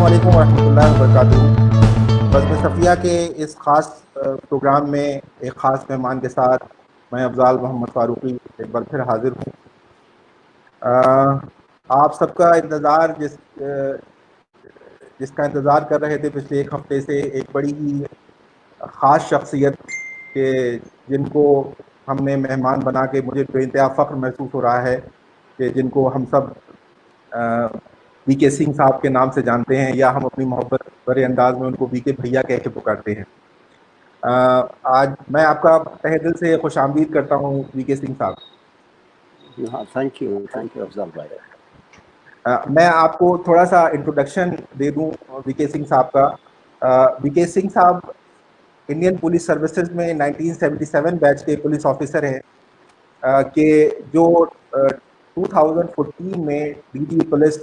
वालेकुम रहमतुल्लाहि व बरकातुहू। बज़्म सफ़िया के इस ख़ास प्रोग्राम में एक ख़ास मेहमान के साथ मैं अफ़ज़ाल मोहम्मद फ़ारूक़ी एक बार फिर हाज़िर हूँ। आप सबका इंतज़ार जिसका इंतज़ार कर रहे थे पिछले एक हफ़्ते से, एक बड़ी ही ख़ास शख्सियत के जिनको हमने मेहमान बना के मुझे बेइंतहा फ़ख्र महसूस हो रहा है कि जिनको हम सब वीके सिंह साहब के नाम से जानते हैं, या हम अपनी मोहब्बत भरे अंदाज में उनको वीके भैया कह के पुकारते हैं। आज मैं आपका तहे दिल से खुशामदीद करता हूँ वीके सिंह साहब। हाँ, थैंक यू अफजल भाई। मैं आपको थोड़ा सा इंट्रोडक्शन दे दूं वीके सिंह साहब का। वीके सिंह साहब इंडियन पुलिस सर्विसेज में 1977 बैच के पुलिस ऑफिसर हैं, कि जो 2014 में डीजी पुलिस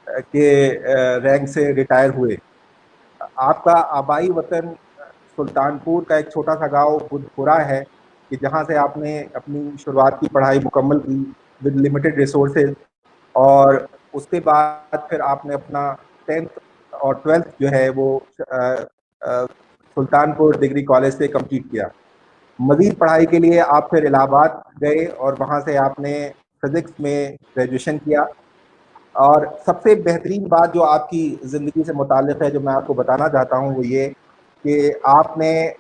के रैंक से रिटायर हुए। आपका आबाई वतन सुल्तानपुर का एक छोटा सा गांव बुधपुरा है, कि जहां से आपने अपनी शुरुआत की पढ़ाई मुकम्मल की विद लिमिटेड रिसोर्सेज, और उसके बाद फिर आपने अपना 10th और 12th जो है वो सुल्तानपुर डिग्री कॉलेज से कंप्लीट किया। मज़ीद पढ़ाई के लिए आप फिर इलाहाबाद गए और वहाँ से आपने फिज़िक्स में ग्रेजुएशन किया। और सबसे बेहतरीन बात जो आपकी ज़िंदगी से मुताल्लिक़ है, जो मैं आपको बताना चाहता हूँ, वो ये कि आपने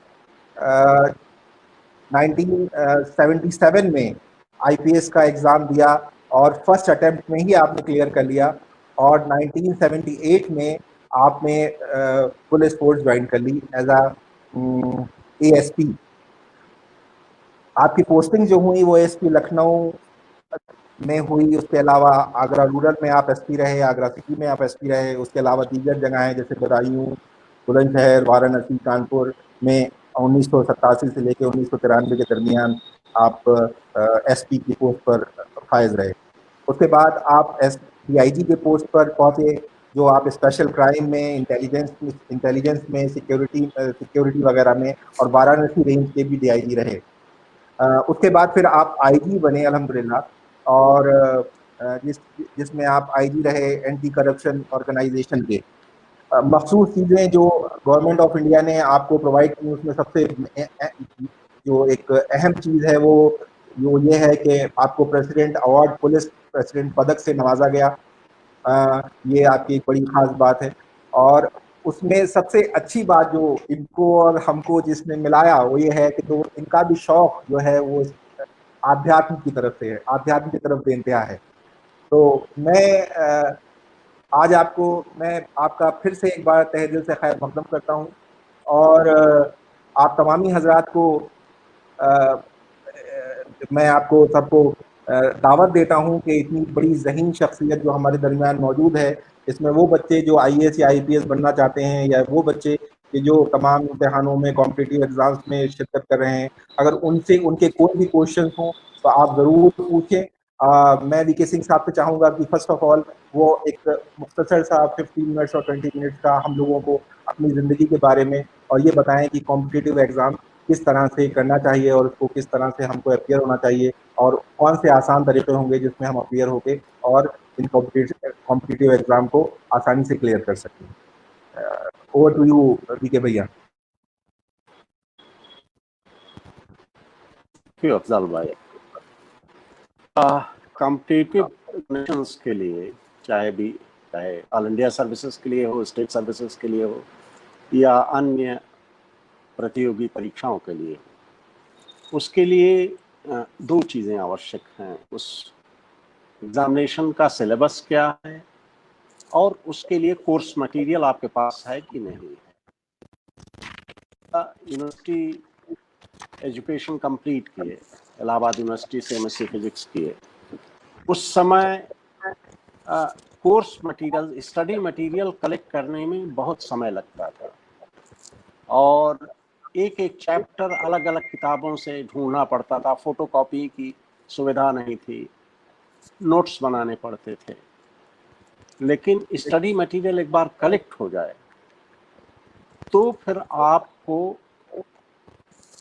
1977 में आईपीएस का एग्ज़ाम दिया और फर्स्ट अटेम्प्ट में ही आपने क्लियर कर लिया, और 1978 में आपने पुलिस फोर्स ज्वाइन कर ली एज एएसपी। आपकी पोस्टिंग जो हुई वो एसपी लखनऊ में हुई। उसके अलावा आगरा रूरल में आप एसपी रहे, आगरा सिटी में आप एसपी रहे। उसके अलावा दीगर जगहें जैसे बदायूं, बुलंदशहर, वाराणसी, कानपुर में 1987 से लेकर 1993 के दरमियान आप एसपी की पोस्ट पर फायज रहे। उसके बाद आप डीआईजी के पोस्ट पर पहुंचे, जो आप स्पेशल क्राइम में, इंटेलिजेंस में, सिक्योरिटी वगैरह में, और वाराणसी रेंज के भी डीआईजी रहे। उसके बाद फिर आप आईजी बने अल्हम्दुलिल्लाह, और जिसमें आप आईजी रहे एंटी करप्शन ऑर्गेनाइजेशन के। मखसूस चीज़ें जो गवर्नमेंट ऑफ इंडिया ने आपको प्रोवाइड की, उसमें सबसे जो एक अहम चीज़ है वो ये है कि आपको प्रेसिडेंट अवार्ड, पुलिस प्रेसिडेंट पदक से नवाजा गया। ये आपकी एक बड़ी ख़ास बात है। और उसमें सबसे अच्छी बात जो इनको और हमको जिसने मिलाया वो ये है कि तो इनका भी शौक़ जो है वो आध्यात्म की तरफ से है, आध्यात्म की तरफ बेइंतहा है। तो आज मैं आपका फिर से एक बार तहे दिल से खैर मकदम करता हूँ, और आप तमामी हजरात को मैं आपको सबको दावत देता हूँ कि इतनी बड़ी ज़हीन शख्सियत जो हमारे दरमियान मौजूद है, इसमें वो बच्चे जो आईएएस या आईपीएस बनना चाहते हैं, या वो बच्चे कि जो तमाम इम्तिहानों में, कॉम्पिटिटिव एग्जाम्स में शिरकत कर रहे हैं, अगर उनसे उनके कोई भी क्वेश्चन हों तो आप ज़रूर पूछें। मैं वीके सिंह साहब से चाहूँगा कि फर्स्ट ऑफ ऑल वो एक मुख्तसर सा 15 मिनट्स और 20 मिनट्स का हम लोगों को अपनी ज़िंदगी के बारे में और ये बताएं कि कॉम्पिटिटिव एग्ज़ाम किस तरह से करना चाहिए, और उसको किस तरह से हमको अपियर होना चाहिए, और कौन से आसान तरीके होंगे जिसमें हम अपियर होके और इन कॉम्पिटिटिव एग्ज़ाम को आसानी से क्लियर कर सकते हैं। ओवर टू यू वीके भैया। अफजल भाई, कॉम्पिटिटिव एग्जामिनेशंस के लिए चाहे ऑल इंडिया सर्विसेज के लिए हो, स्टेट सर्विसेज के लिए हो, या अन्य प्रतियोगी परीक्षाओं के लिए, उसके लिए दो चीज़ें आवश्यक हैं। उस एग्जामिनेशन का सिलेबस क्या है और उसके लिए कोर्स मटेरियल आपके पास है कि नहीं है। यूनिवर्सिटी एजुकेशन कंप्लीट किए, इलाहाबाद यूनिवर्सिटी से एमएससी फिजिक्स किए, उस समय course material, study material collect करने में बहुत समय लगता था, और एक एक चैप्टर अलग अलग किताबों से ढूंढना पड़ता था। फोटोकॉपी की सुविधा नहीं थी, नोट्स बनाने पड़ते थे। लेकिन स्टडी मटेरियल एक बार कलेक्ट हो जाए तो फिर आपको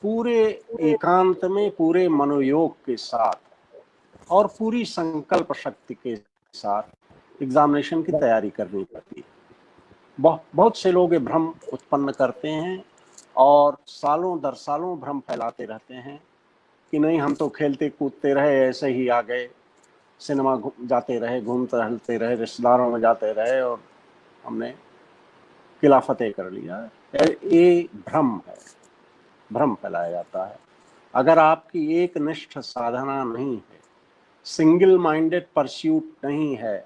पूरे एकांत में, पूरे मनोयोग के साथ और पूरी संकल्प शक्ति के साथ एग्जामिनेशन की तैयारी करनी पड़ती है। बहुत से लोग ये भ्रम उत्पन्न करते हैं और सालों दर सालों भ्रम फैलाते रहते हैं कि नहीं, हम तो खेलते कूदते रहे, ऐसे ही आ गए, सिनेमा जाते रहे, घूमते टहलते रहे, रिश्तेदारों में जाते रहे और हमने किला फतेह कर लिया। ये भ्रम है, भ्रम फैलाया जाता है। अगर आपकी एक निष्ठ साधना नहीं है, सिंगल माइंडेड परस्यूट नहीं है,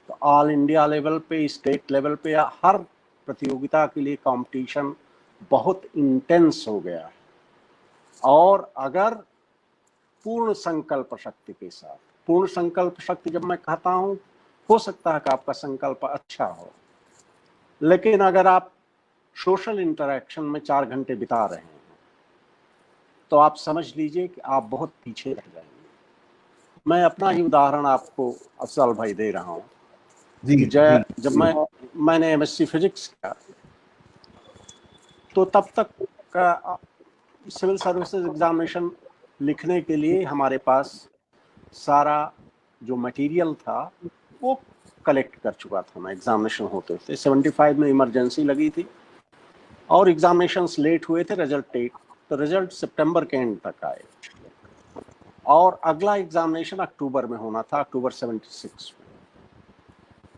तो ऑल इंडिया लेवल पे, स्टेट लेवल पे या हर प्रतियोगिता के लिए कंपटीशन बहुत इंटेंस हो गया है। और अगर पूर्ण संकल्प शक्ति के साथ, पूर्ण संकल्प शक्ति जब मैं कहता हूं, हो सकता है कि आपका संकल्प अच्छा हो, लेकिन अगर आप सोशल इंटरेक्शन में 4 घंटे बिता रहे हैं तो आप समझ लीजिए कि आप बहुत पीछे रह जाएंगे। मैं अपना ही उदाहरण आपको अफजल भाई दे रहा हूं जी कि जी जब मैंने एमएससी फिजिक्स किया तो तब तक का सिविल सर्विसेज एग्जामिनेशन लिखने के लिए हमारे पास सारा जो मटेरियल था वो कलेक्ट कर चुका था मैं। एग्जामिनेशन होते थे, 75 में इमरजेंसी लगी थी और एग्जामिनेशंस लेट हुए थे, रिजल्ट लेट, तो रिजल्ट सितंबर के एंड तक आए और अगला एग्जामिनेशन अक्टूबर में होना था, अक्टूबर 76 में।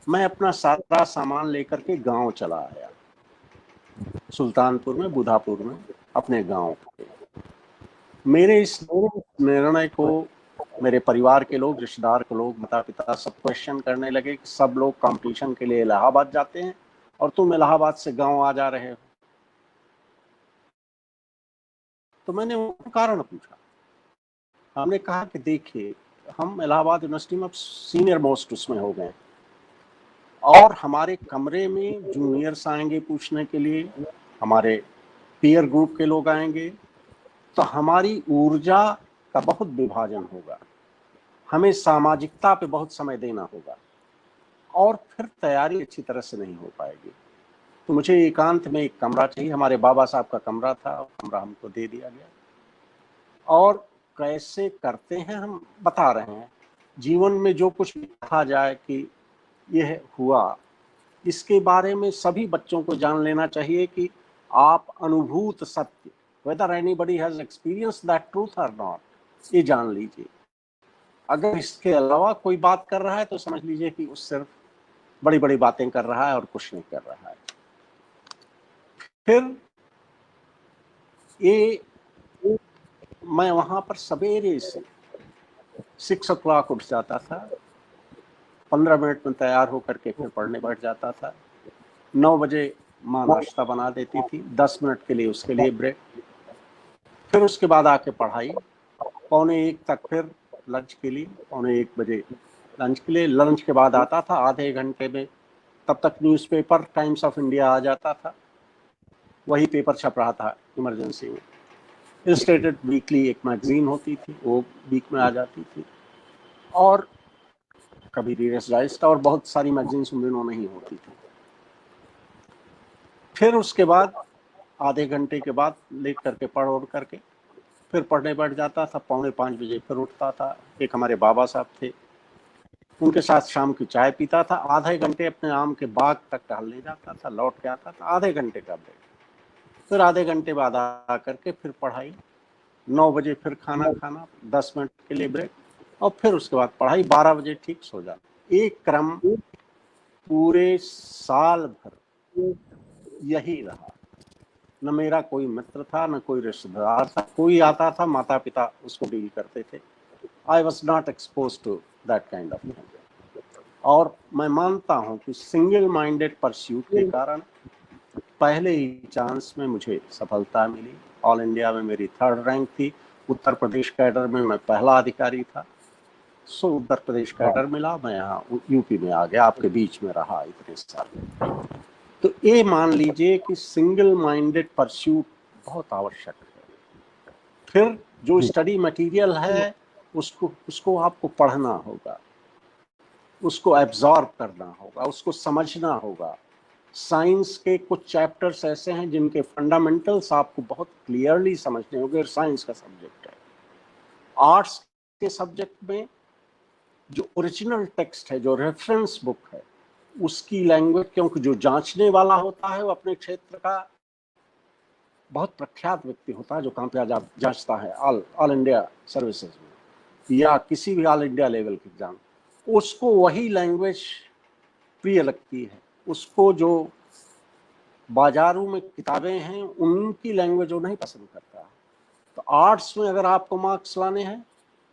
मैं अपना सारा सामान लेकर के गांव चला आया, सुल्तानपुर में, बुधापुर में, अपने गांव पे। मेरे इस निर्णय को मेरे परिवार के लोग, रिश्तेदार के लोग, माता पिता सब क्वेश्चन करने लगे कि सब लोग कंपटीशन के लिए इलाहाबाद जाते हैं और तुम इलाहाबाद से गांव आ जा रहे हो। तो मैंने वो कारण पूछा। हमने कहा कि देखिए, हम इलाहाबाद यूनिवर्सिटी में अब सीनियर मोस्ट उसमें हो गए और हमारे कमरे में जूनियर्स आएंगे पूछने के लिए, हमारे पीयर ग्रुप के लोग आएंगे, तो हमारी ऊर्जा का बहुत विभाजन होगा, हमें सामाजिकता पे बहुत समय देना होगा और फिर तैयारी अच्छी तरह से नहीं हो पाएगी। तो मुझे एकांत में एक कमरा चाहिए। हमारे बाबा साहब का कमरा था, कमरा हमको दे दिया गया और कैसे करते हैं हम बता रहे हैं। जीवन में जो कुछ भी कहा जाए कि यह हुआ, इसके बारे में सभी बच्चों को जान लेना चाहिए कि आप अनुभूत सत्य, whether anybody has experienced that truth or not, ये जान लीजिए। अगर इसके अलावा कोई बात कर रहा है तो समझ लीजिए कि उस सिर्फ बड़ी बड़ी बातें कर रहा है और कुछ नहीं कर रहा है। फिर ये मैं वहां पर सवेरे से 6 o'clock उठ जाता था, 15 मिनट में तैयार होकर के फिर पढ़ने बैठ जाता था। 9 बजे माँ नाश्ता बना देती थी, 10 मिनट के लिए उसके लिए ब्रेक, फिर उसके बाद आके पढ़ाई, 12:45 तक फिर लंच के लिए, 12:45 बजे लंच के लिए। लंच के बाद आता था आधे घंटे में, तब तक न्यूज़पेपर टाइम्स ऑफ इंडिया आ जाता था, वही पेपर छप रहा था इमरजेंसी में। इलस्ट्रेटेड वीकली एक मैगजीन होती थी, वो वीक में आ जाती थी, और कभी रीडर्स डाइजेस्ट, और बहुत सारी मैगजीन्स उन दिनों नहीं होती थी। फिर उसके बाद आधे घंटे के बाद लेट करके पढ़ ओढ़ करके फिर पढ़ने बैठ जाता था। 4:45 बजे फिर उठता था। एक हमारे बाबा साहब थे, उनके साथ शाम की चाय पीता था, आधे घंटे अपने आम के बाग तक टहलने जाता था, लौट के आता था, आधे घंटे का ब्रेक, फिर आधे घंटे बाद आ करके फिर पढ़ाई, 9 बजे फिर खाना खाना, 10 मिनट के लिए ब्रेक, और फिर उसके बाद पढ़ाई, 12 बजे ठीक सो जाना। एक क्रम पूरे साल भर यही रहा। न मेरा कोई मित्र था, न कोई रिश्तेदार था, कोई आता था, माता पिता उसको डील करते थे। I was not expose to that kind of thing. और मैं मानता हूं कि सिंगल माइंडेड परस्यूट के कारण पहले ही चांस में मुझे सफलता मिली। ऑल इंडिया में मेरी 3rd रैंक थी, उत्तर प्रदेश कैडर में मैं पहला अधिकारी था। सो उत्तर प्रदेश कैडर मिला, मैं यहाँ यूपी में आ गया, आपके बीच में रहा इतने साल। तो ये मान लीजिए कि सिंगल माइंडेड परस्यूट बहुत आवश्यक है। फिर जो स्टडी मटेरियल है उसको आपको पढ़ना होगा, उसको एब्जॉर्ब करना होगा, उसको समझना होगा। साइंस के कुछ चैप्टर्स ऐसे हैं जिनके फंडामेंटल्स आपको बहुत क्लियरली समझने होंगे, साइंस का सब्जेक्ट है। आर्ट्स के सब्जेक्ट में जो ओरिजिनल टेक्स्ट है, जो रेफरेंस बुक है, उसकी लैंग्वेज, क्योंकि जो जांचने वाला होता है वो अपने क्षेत्र का बहुत प्रख्यात व्यक्ति होता है, जो कामयाब जांचता है ऑल इंडिया सर्विसेज में या किसी भी ऑल इंडिया लेवल के एग्जाम, उसको वही लैंग्वेज प्रिय लगती है। उसको जो बाजारों में किताबें हैं उनकी लैंग्वेज वो नहीं पसंद करता। तो आर्ट्स में अगर आपको मार्क्स लाने हैं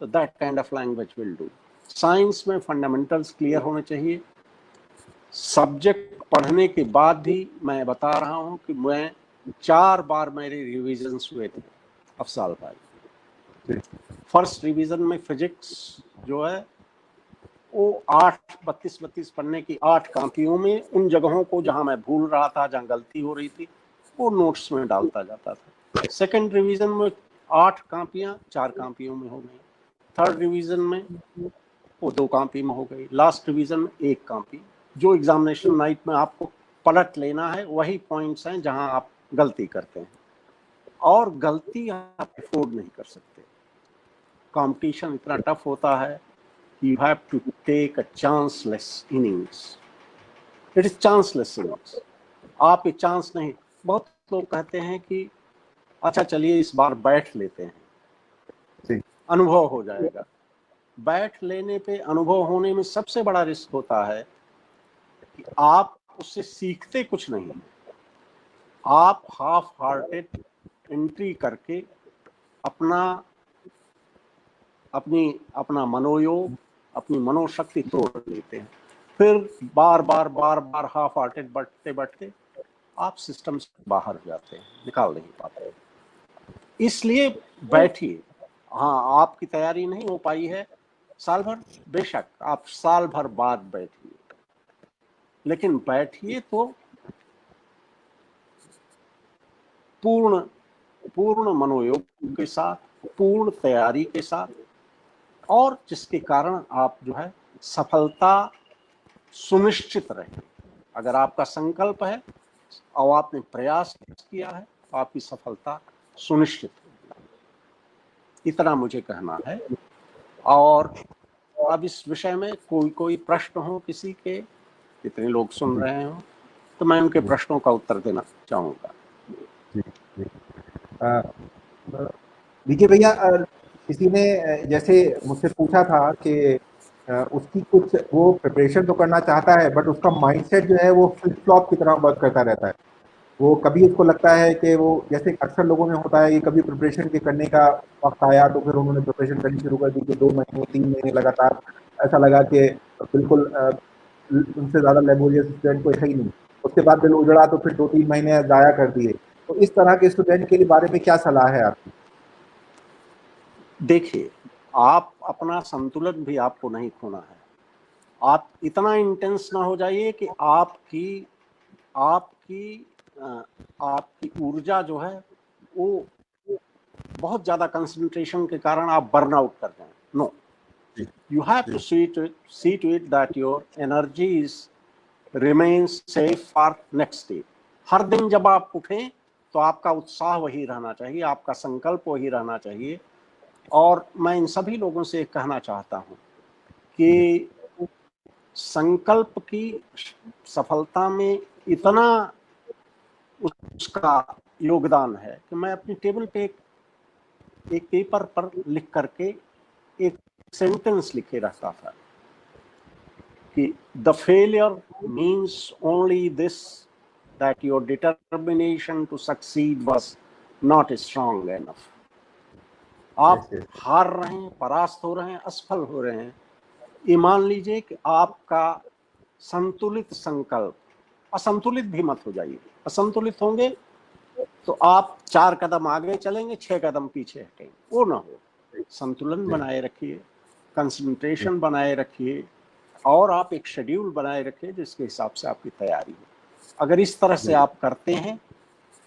तो that kind of language will do. Science में फंडामेंटल्स क्लियर होने चाहिए। सब्जेक्ट पढ़ने के बाद भी मैं बता रहा हूं कि मैं 4 बार मेरे रिविजन्स हुए थे अफसाल भाई। फर्स्ट रिवीजन में फिजिक्स जो है वो 32 पन्ने की 8 कॉपियों में उन जगहों को जहां मैं भूल रहा था, जहां गलती हो रही थी, वो नोट्स में डालता जाता था। सेकंड रिवीजन में 8 कॉपियां 4 कॉपियों में हो गई। थर्ड रिवीजन में वो 2 कॉपी में हो गई। लास्ट रिवीजन में 1 कॉपी। जो एग्जामिनेशन नाइट में आपको पलट लेना है वही पॉइंट्स हैं जहां आप गलती करते हैं, और गलती आप अफोर्ड नहीं कर सकते। कंपटीशन इतना टफ होता है, you have to take a chanceless innings. It is chanceless innings. आप ये चांस नहीं, बहुत लोग कहते हैं कि अच्छा चलिए इस बार बैठ लेते हैं, अनुभव हो जाएगा। बैठ लेने पे अनुभव होने में सबसे बड़ा रिस्क होता है कि आप उससे सीखते कुछ नहीं। आप हाफ हार्टेड एंट्री करके अपना मनोयोग, अपनी मनोशक्ति तोड़ लेते हैं। फिर बार बार हाफ हार्टेड बढ़ते आप सिस्टम से बाहर जाते हैं, निकाल नहीं पाते। इसलिए बैठिए। हाँ, आपकी तैयारी नहीं हो पाई है साल भर, बेशक आप साल भर बाद बैठिए, लेकिन बैठिए तो पूर्ण मनोयोग के साथ, पूर्ण तैयारी के साथ, और जिसके कारण आप जो है सफलता सुनिश्चित रहे। अगर आपका संकल्प है और आपने प्रयास किया है तो आपकी सफलता सुनिश्चित होगी। इतना मुझे कहना है। और अब इस विषय में कोई प्रश्न हो किसी के, कितने लोग सुन रहे हो, तो मैं उनके प्रश्नों का उत्तर देना चाहूँगा। विजय भैया, किसी ने जैसे मुझसे पूछा था कि उसकी कुछ वो प्रिपरेशन तो करना चाहता है बट उसका माइंडसेट जो है वो फ्लिप फ्लॉप की तरह वर्क करता रहता है। वो कभी उसको लगता है कि वो, जैसे अक्सर लोगों में होता है कि कभी प्रिपरेशन के करने का वक्त आया तो फिर उन्होंने प्रिपरेशन करनी शुरू कर दी कि 2 महीने 3 महीने लगातार ऐसा लगा कि बिल्कुल उनसे ज़्यादा लेबोरियस स्टूडेंट कोई है ही नहीं। उसके बाद दिल उजड़ा तो फिर 2-3 महीने ज़ाया कर दिए। तो इस तरह के स्टूडेंट के बारे में क्या सलाह है आपकी? देखिए, आप अपना संतुलन भी आपको नहीं खोना है। आप इतना इंटेंस ना हो जाइए कि आपकी ऊर्जा जो है वो बहुत ज्यादा कंसंट्रेशन के कारण आप बर्नआउट कर जाएं। No, you have to see to it that your energies remains safe for next day. हर दिन जब आप उठें तो आपका उत्साह वही रहना चाहिए, आपका संकल्प वही रहना चाहिए। और मैं इन सभी लोगों से कहना चाहता हूं कि संकल्प की सफलता में इतना उसका योगदान है कि मैं अपनी टेबल पे एक पेपर पर लिख करके एक सेंटेंस लिखे रहता था कि the failure means only this, that your determination to succeed was not strong enough. आप हार रहे हैं, परास्त हो रहे हैं, असफल हो रहे हैं, ये मान लीजिए कि आपका संतुलित संकल्प, असंतुलित भी मत हो जाइए। असंतुलित होंगे तो आप 4 कदम आगे चलेंगे, 6 कदम पीछे हटेंगे, वो ना हो। संतुलन बनाए रखिए, कंसंट्रेशन बनाए रखिए, और आप एक शेड्यूल बनाए रखिए जिसके हिसाब से आपकी तैयारी हो। अगर इस तरह से आप करते हैं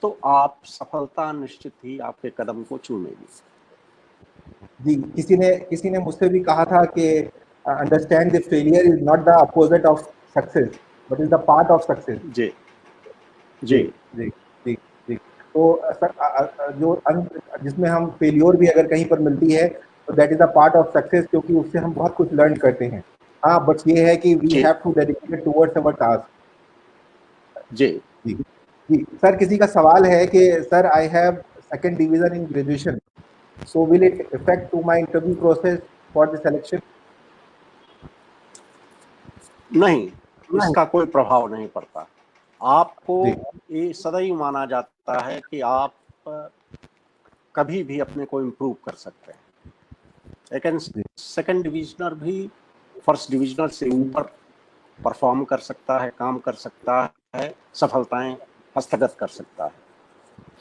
तो आप सफलता निश्चित ही आपके कदम को चूमेगी। जी, किसी ने मुझसे भी कहा था कि understand the failure is not the opposite of success but is the part of success. जी जी जी जी जी। तो जो अंत जिसमें हम फेलियर भी अगर कहीं पर मिलती है तो that is a part of success, क्योंकि उससे हम बहुत कुछ लर्न करते हैं। हाँ, बस ये है कि वी जी have to dedicate towards our task. जी जी जी सर, किसी का सवाल है कि sir I have second division in graduation, so will it effect to my interview process for the selection? नहीं, इसका कोई प्रभाव नहीं पड़ता। आपको जी ये सदैव माना जाता है कि आप कभी भी अपने को इम्प्रूव कर सकते हैं। लेकिन सेकंड डिविजनर भी फर्स्ट डिविजनर से ऊपर परफॉर्म कर सकता है, काम कर सकता है, सफलताएं हस्तगत कर सकता है।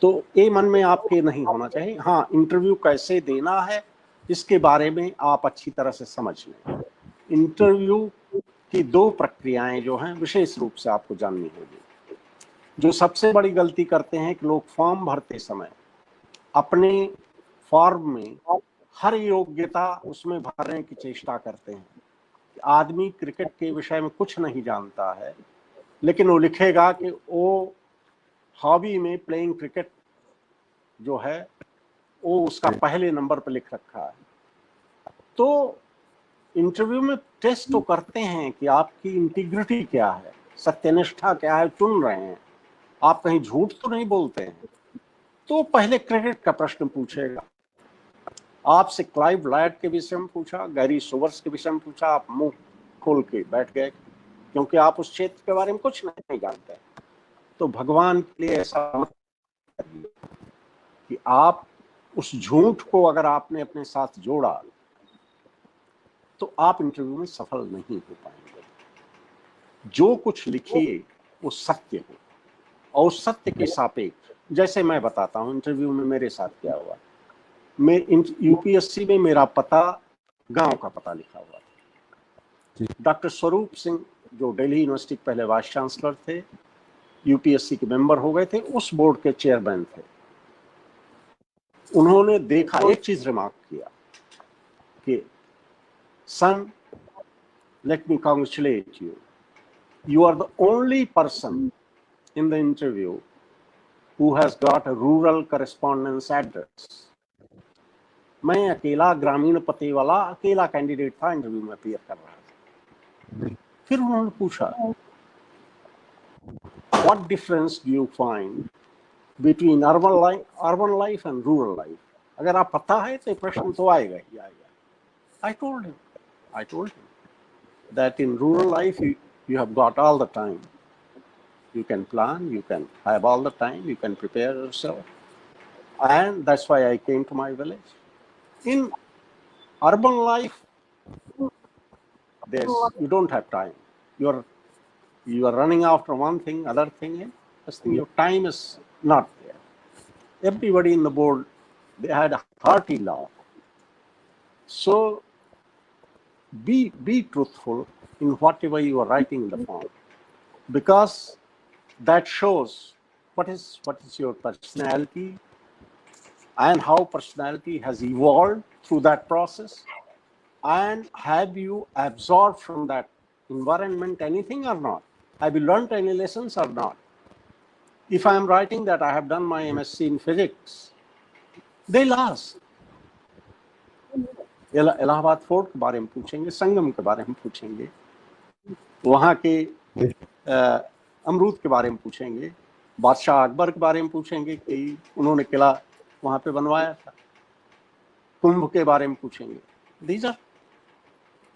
तो ये मन में आपके नहीं होना चाहिए। हाँ, इंटरव्यू कैसे देना है इसके बारे में आप अच्छी तरह से समझ लें। इंटरव्यू की 2 प्रक्रियाएं जो हैं विशेष रूप से आपको जाननी होगी। जो सबसे बड़ी गलती करते हैं कि लोग फॉर्म भरते समय अपने फॉर्म में हर योग्यता उसमें भरने की चेष्टा करते हैं। आदमी क्रिकेट के विषय में कुछ नहीं जानता है, लेकिन वो लिखेगा कि वो हॉबी में प्लेइंग क्रिकेट जो है वो उसका पहले नंबर पर लिख रखा है। तो इंटरव्यू में टेस्ट तो करते हैं कि आपकी इंटीग्रिटी क्या है, सत्यनिष्ठा क्या है, चुन रहे हैं आप कहीं झूठ तो नहीं बोलते हैं। तो पहले क्रिकेट का प्रश्न पूछेगा, आपसे क्लाइव लायड के विषय में पूछा, गैरी सोबर्स के विषय में पूछा, आप मुंह खोल के बैठ गए क्योंकि आप उस क्षेत्र के बारे में कुछ नहीं जानते। तो भगवान के लिए ऐसा मत करिए कि आप उस झूठ को अगर आपने अपने साथ जोड़ा तो आप इंटरव्यू में सफल नहीं हो पाएंगे। जो कुछ लिखिए वो सत्य हो और उस सत्य के सापेक्ष, जैसे मैं बताता हूं इंटरव्यू में मेरे साथ क्या हुआ। मैं यूपीएससी में मेरा पता गांव का पता लिखा हुआ था। डॉक्टर स्वरूप सिंह जो दिल्ली यूनिवर्सिटी के पहले वाइस चांसलर थे, यूपीएससी के मेंबर हो गए थे, उस बोर्ड के चेयरमैन थे। उन्होंने देखा, एक चीज रिमार्क किया कि सन, let me congratulate you. You are the only person in the interview who has got a rural correspondence address. मैं अकेला ग्रामीण पते वाला अकेला कैंडिडेट था, इंटरव्यू में अपीयर कर रहा था। फिर उन्होंने पूछा, what difference do you find between urban life and rural life? अगर आप पता है तो प्रश्न तो आएगा ही आएगा। I told him that in rural life you have got all the time. You can plan, you can have all the time, you can prepare yourself. And that's why I came to my village. In urban life, you don't have time. You are running after one thing, other thing, your time is not there. Everybody in the board, they had a hearty laugh. So be truthful in whatever you are writing in the form, because that shows what is your personality and how personality has evolved through that process, and have you absorbed from that environment anything or not? Have you learned any lessons or not? If I am writing that I have done my MSc in physics, they'll ask. Allahabad fort के बारे में पूछेंगे, संगम के बारे में पूछेंगे, वहाँ के अमरूद के बारे में पूछेंगे, बादशाह अकबर के बारे में पूछेंगे कि उन्होंने किला वहाँ पे बनवाया था, कुंभ के बारे में पूछेंगे। These are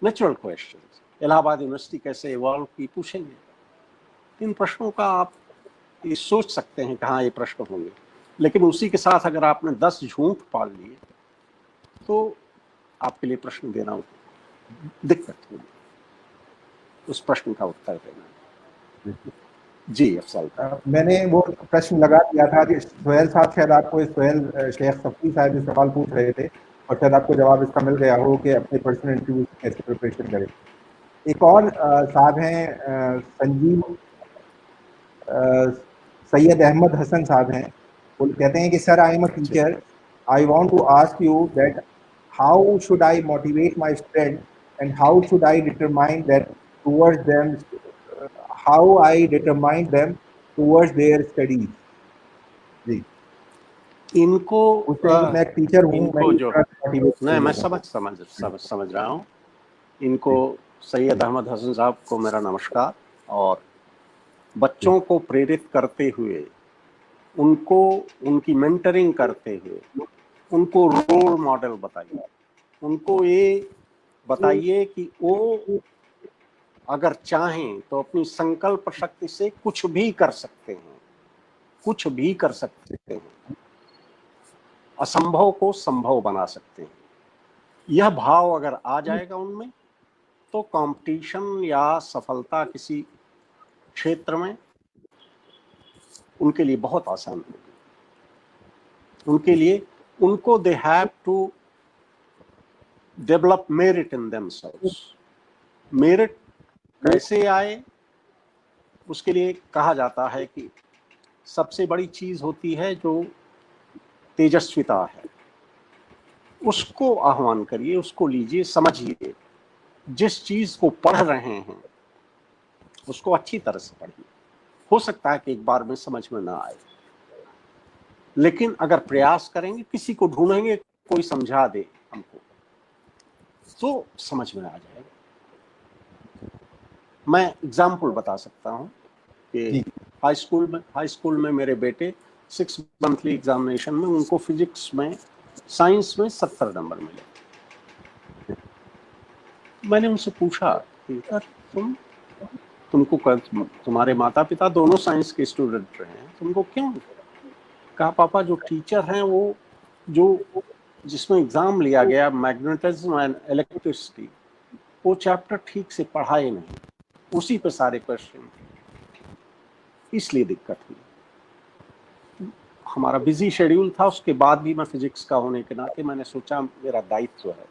natural questions. Allahabad university कैसे इवॉल्व की पूछेंगे। इन प्रश्नों का आप ये सोच सकते हैं कि हाँ ये प्रश्न होंगे, लेकिन उसी के साथ अगर आपने 10 झूठ पाल लिए तो आपके लिए प्रश्न देना दिक्कत होगी, उस प्रश्न का उत्तर देना। जी अफसल, मैंने वो प्रश्न लगा दिया था कि सोहेल साहब, शायद आपको सोहेल शेख सफी साहब इस सवाल पूछ रहे थे और शायद आपको जवाब इसका मिल गया हो कि अपने पर्सनल इंटरव्यू कैसे प्रिपरेशन करें। एक और साहब हैं संजीव सैयद अहमद हसन साहब हैं, वो कहते हैं कि sir I am a teacher, I want to ask you that how should I motivate my student and how should I determine that towards them, how I determine them towards their studies. जी, इनको मैं teacher हूँ, इनको जो नहीं, मैं समझ समझ रहा हूँ। इनको सैयद अहमद हसन साहब को मेरा नमस्कार। और बच्चों को प्रेरित करते हुए, उनको उनकी मेंटरिंग करते हुए, उनको रोल मॉडल बताइए, उनको ये बताइए कि वो अगर चाहें तो अपनी संकल्प शक्ति से कुछ भी कर सकते हैं, कुछ भी कर सकते हैं, असंभव को संभव बना सकते हैं। यह भाव अगर आ जाएगा उनमें, तो कंपटीशन या सफलता किसी क्षेत्र में उनके लिए बहुत आसान होगी। उनके लिए, उनको they have to develop merit in themselves. Merit कैसे आए, उसके लिए कहा जाता है कि सबसे बड़ी चीज होती है जो तेजस्विता है, उसको आह्वान करिए, उसको लीजिए, समझिए। जिस चीज को पढ़ रहे हैं उसको अच्छी तरह से पढ़िए। हो सकता है कि एक बार में समझ में ना आए, लेकिन अगर प्रयास करेंगे, किसी को ढूंढेंगे कोई समझा दे हमको, तो समझ में आ जाएगा। मैं एग्जाम्पल बता सकता हूँ कि हाई स्कूल में मेरे बेटे 6 मंथली एग्जामिनेशन में उनको फिजिक्स में, साइंस में 70 नंबर मिले। मैंने उनसे पूछा कि तुमको तुम्हारे माता पिता दोनों साइंस के स्टूडेंट रहे हैं, तुमको क्यों? कहा पापा, जो टीचर हैं वो, जो जिसमें एग्जाम लिया गया मैग्नेटिज्म एंड इलेक्ट्रिसिटी, वो चैप्टर ठीक से पढ़ाए नहीं, उसी पे सारे क्वेश्चन, इसलिए दिक्कत हुई। हमारा बिजी शेड्यूल था, उसके बाद भी मैं फिजिक्स का होने के नाते मैंने सोचा मेरा दायित्व है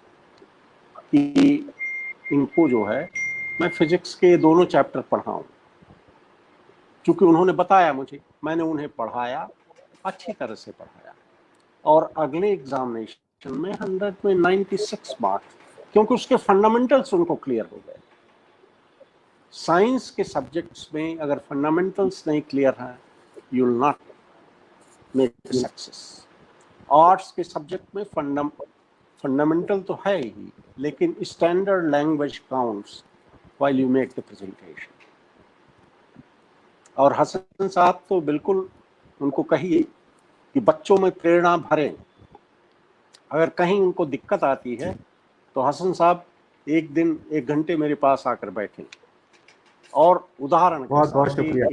कि इनको जो है मैं फिजिक्स के दोनों चैप्टर पढ़ाऊं। क्योंकि उन्होंने बताया मुझे, मैंने उन्हें पढ़ाया, अच्छी तरह से पढ़ाया, और अगले एग्जामिनेशन में 100 में 96 मार्क्स, क्योंकि उसके फंडामेंटल्स उनको क्लियर हो गए। साइंस के सब्जेक्ट्स में अगर फंडामेंटल्स नहीं क्लियर हैं, you will not make success. Arts के सब्जेक्ट में फंडामेंटल तो है ही, लेकिन standard language counts while you make the presentation. और हसन साहब तो बिल्कुल, उनको कहिए कि बच्चों में प्रेरणा भरें। अगर कहीं उनको दिक्कत आती है तो हसन साहब एक दिन 1 घंटे मेरे पास आकर बैठे और उदाहरण के बहुत बहुत साथ शुक्रिया।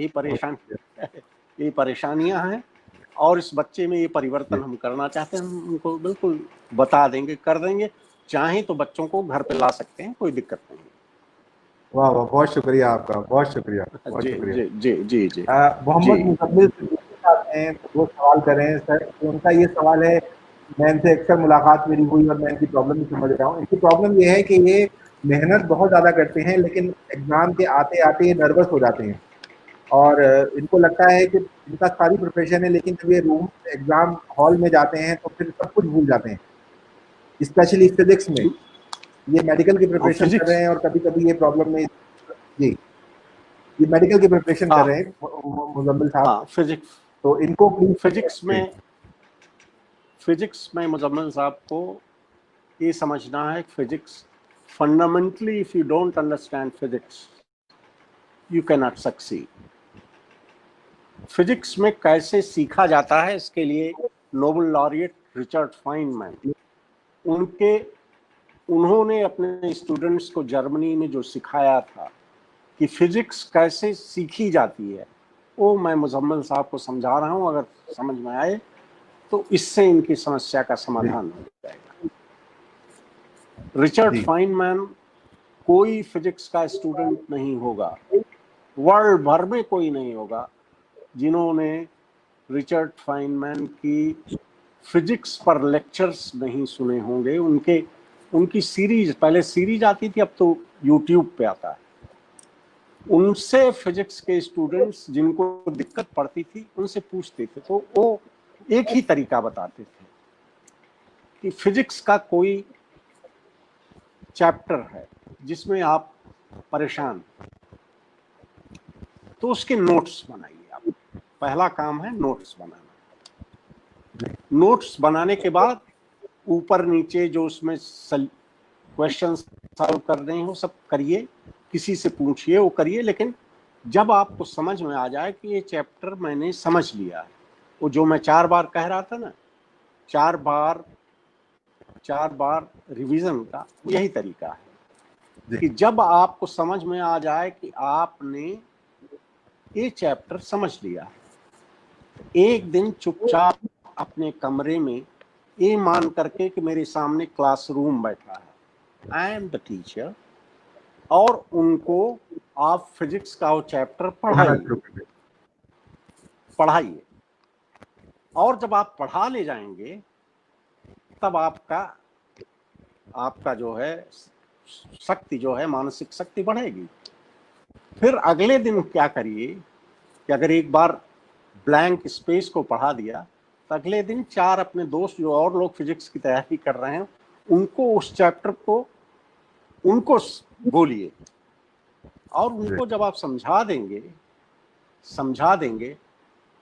ये परेशानियां हैं और इस बच्चे में ये परिवर्तन हम करना चाहते हैं, हम उनको बिल्कुल बता देंगे, कर देंगे। चाहे तो बच्चों को घर पे ला सकते हैं, कोई दिक्कत नहीं। वाह वाह, बहुत शुक्रिया आपका, बहुत शुक्रिया, बहुत जी शुक्रिया। जी जी जी जी मोहम्मद जी। मुजम्मिल साहब हैं, वो सवाल करें सर। तो उनका ये सवाल है, मैं इनसे अक्सर मुलाकात मेरी हुई और मैं इनकी प्रॉब्लम भी समझ रहा हूँ। इनकी प्रॉब्लम ये है कि ये मेहनत बहुत ज़्यादा करते हैं, लेकिन एग्ज़ाम के आते आते ये नर्वस हो जाते हैं और इनको लगता है कि इनका सारी प्रिपरेशन है, लेकिन जब ये रूम एग्ज़ाम हॉल में जाते हैं तो फिर सब कुछ भूल जाते हैं, स्पेशली फिजिक्स में। ये मेडिकल की प्रिपरेशन कर रहे फिजिक्स, हैं और कभी-कभी ये प्रॉब्लम में, जी, ये मेडिकल की प्रिपरेशन कर हाँ रहे हैं मुजम्मिल साहब। हाँ, फिजिक्स तो इनको प्लीज फिजिक्स में फिजिक्स में मुजम्मिल साहब को ये समझना है, physics fundamentally, if you don't understand physics you can not succeed. Physics में कैसे सीखा जाता है, इसके लिए नोबेल लॉरिएट रिचर्ड फाइनमैन, उन्होंने अपने स्टूडेंट्स को जर्मनी में जो सिखाया था कि फिजिक्स कैसे सीखी जाती है, वो मैं मुजम्मिल साहब को समझा रहा हूँ। अगर समझ में आए तो इससे इनकी समस्या का समाधान हो जाएगा। रिचर्ड फाइनमैन, कोई फिजिक्स का स्टूडेंट नहीं होगा, वर्ल्ड भर में कोई नहीं होगा जिन्होंने रिचर्ड फाइनमैन की फिजिक्स पर लेक्चर्स नहीं सुने होंगे। उनकी सीरीज, पहले सीरीज आती थी, अब तो यूट्यूब पे आता है। उनसे फिजिक्स के स्टूडेंट्स जिनको दिक्कत पड़ती थी उनसे पूछते थे, तो वो एक ही तरीका बताते थे कि फिजिक्स का कोई चैप्टर है जिसमें आप परेशान, तो उसके नोट्स बनाइए। आप, पहला काम है नोट्स बनाना। नोट्स बनाने के बाद ऊपर नीचे जो उसमें क्वेश्चन सॉल्व करने हो सब करिए, किसी से पूछिए वो करिए, लेकिन जब आपको समझ में आ जाए कि ये चैप्टर मैंने समझ लिया है, वो जो मैं 4 बार कह रहा था ना, 4 बार रिवीजन का यही तरीका है कि जब आपको समझ में आ जाए कि आपने ये चैप्टर समझ लिया, एक दिन चुपचाप अपने कमरे में ये मान करके कि मेरे सामने क्लासरूम बैठा है, आई एम द टीचर, और उनको आप फिजिक्स का वो चैप्टर पढ़ाइए। और जब आप पढ़ा ले जाएंगे तब आपका जो है शक्ति जो है, मानसिक शक्ति बढ़ेगी। फिर अगले दिन क्या करिए कि अगर एक बार ब्लैंक स्पेस को पढ़ा दिया तो अगले दिन 4 अपने दोस्त जो और लोग फिजिक्स की तैयारी कर रहे हैं उनको उस चैप्टर को उनको बोलिए, और उनको जब आप समझा देंगे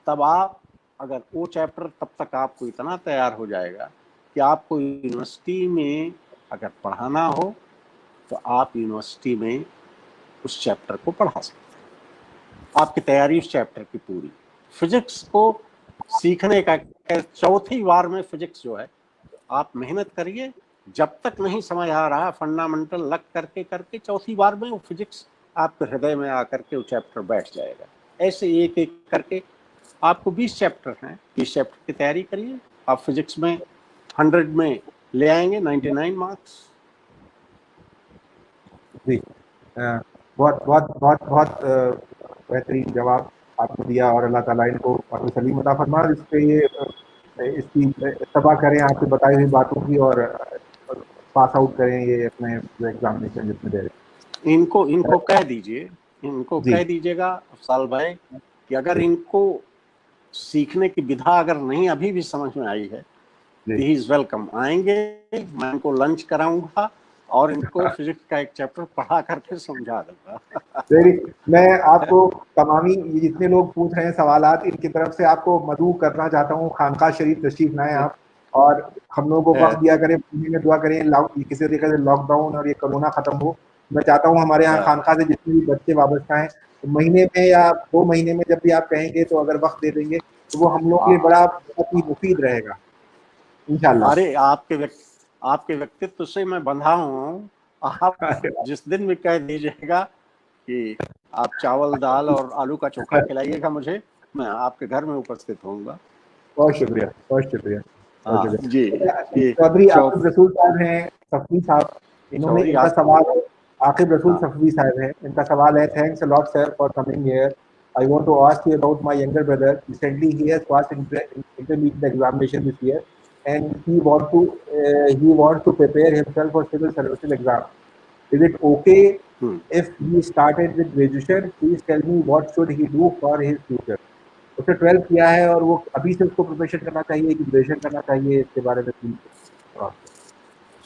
तब आप, अगर वो चैप्टर, तब तक आपको इतना तैयार हो जाएगा कि आपको यूनिवर्सिटी में अगर पढ़ाना हो तो आप यूनिवर्सिटी में उस चैप्टर को पढ़ा सकते हैं। आपकी तैयारी उस चैप्टर की पूरी। फिजिक्स को सीखने का चौथी बार में फिजिक्स जो है आप मेहनत करिए, जब तक नहीं समझ आ रहा फंडामेंटल लग करके चौथी बार में वो फिजिक्स आपके हृदय में आकर के वो चैप्टर बैठ जाएगा। ऐसे एक एक करके आपको 20 चैप्टर हैं, 20 चैप्टर की तैयारी करिए, आप फिजिक्स में 100 में ले आएंगे 99 मार्क्स। जी, बहुत बहुत बहुत बहुत बेहतरीन जवाब आपने दिया, और अल्लाह ताला इनको अपनी सलीम अता फरमा, जिस पे ये इसकी इत्तबा करें आपकी बताई हुई बातों की, और पास आउट करें ये अपने जो एग्जामिनेशन जिसमें दे रहे हैं। इनको कह दीजिए, इनको जी। कह दीजिएगा अफसाल भाई कि अगर इनको सीखने की विधा अगर नहीं अभी भी समझ में आई है तो ही इज वेलकम, आएंगे, मैं इनको लंच कराऊंगा और इनको फिजिक्स का एक चैप्टर पढ़ा करके समझा दूंगा। मैं आपको तमामी ये जितने लोग पूछ रहे हैं सवालात, इनकी तरफ से आपको मदऊ करना चाहता हूँ, खानका शरीफ तशरीफ लाएं आप, और हम लोगों को वक्त दिया करें, में दुआ करें किसी तरीके से लॉकडाउन और ये कोरोना खत्म हो। मैं चाहता हूँ हमारे यहाँ खानका से जितने भी बच्चे वाबस्ता हैं, तो महीने में या 2 महीने में जब भी आप कहेंगे तो अगर वक्त दे देंगे तो वो हम लोग के लिए बड़ा बहुत ही मुफीद रहेगा इंशाल्लाह। अरे आपके व्यक्तित्व से मैं बंधा हूँ, आप जिस दिन भी कह दीजिएगा कि आप चावल दाल और आलू का चोखा खिलाइएगा मुझे, मैं आपके घर में उपस्थित होऊंगा। बहुत शुक्रिया, बहुत शुक्रिया। जी, चौधरी आकिब रसूल साहब हैं, सफवी साहब, इन्होंने इनका सवाल, आकिब रसूल सफवी साहब हैं, इनका सवाल है, thanks a lot sir for coming here, I want to ask you about my younger brother, recently he has passed intermediate examination this year and he wants to prepare himself for civil services exam. Is it okay if he started with graduation? Please tell me what should he do for his future. उसने 12th किया है और वो अभी से उसको preparation करना चाहिए कि ग्रेजुएशन करना चाहिए, इसके बारे में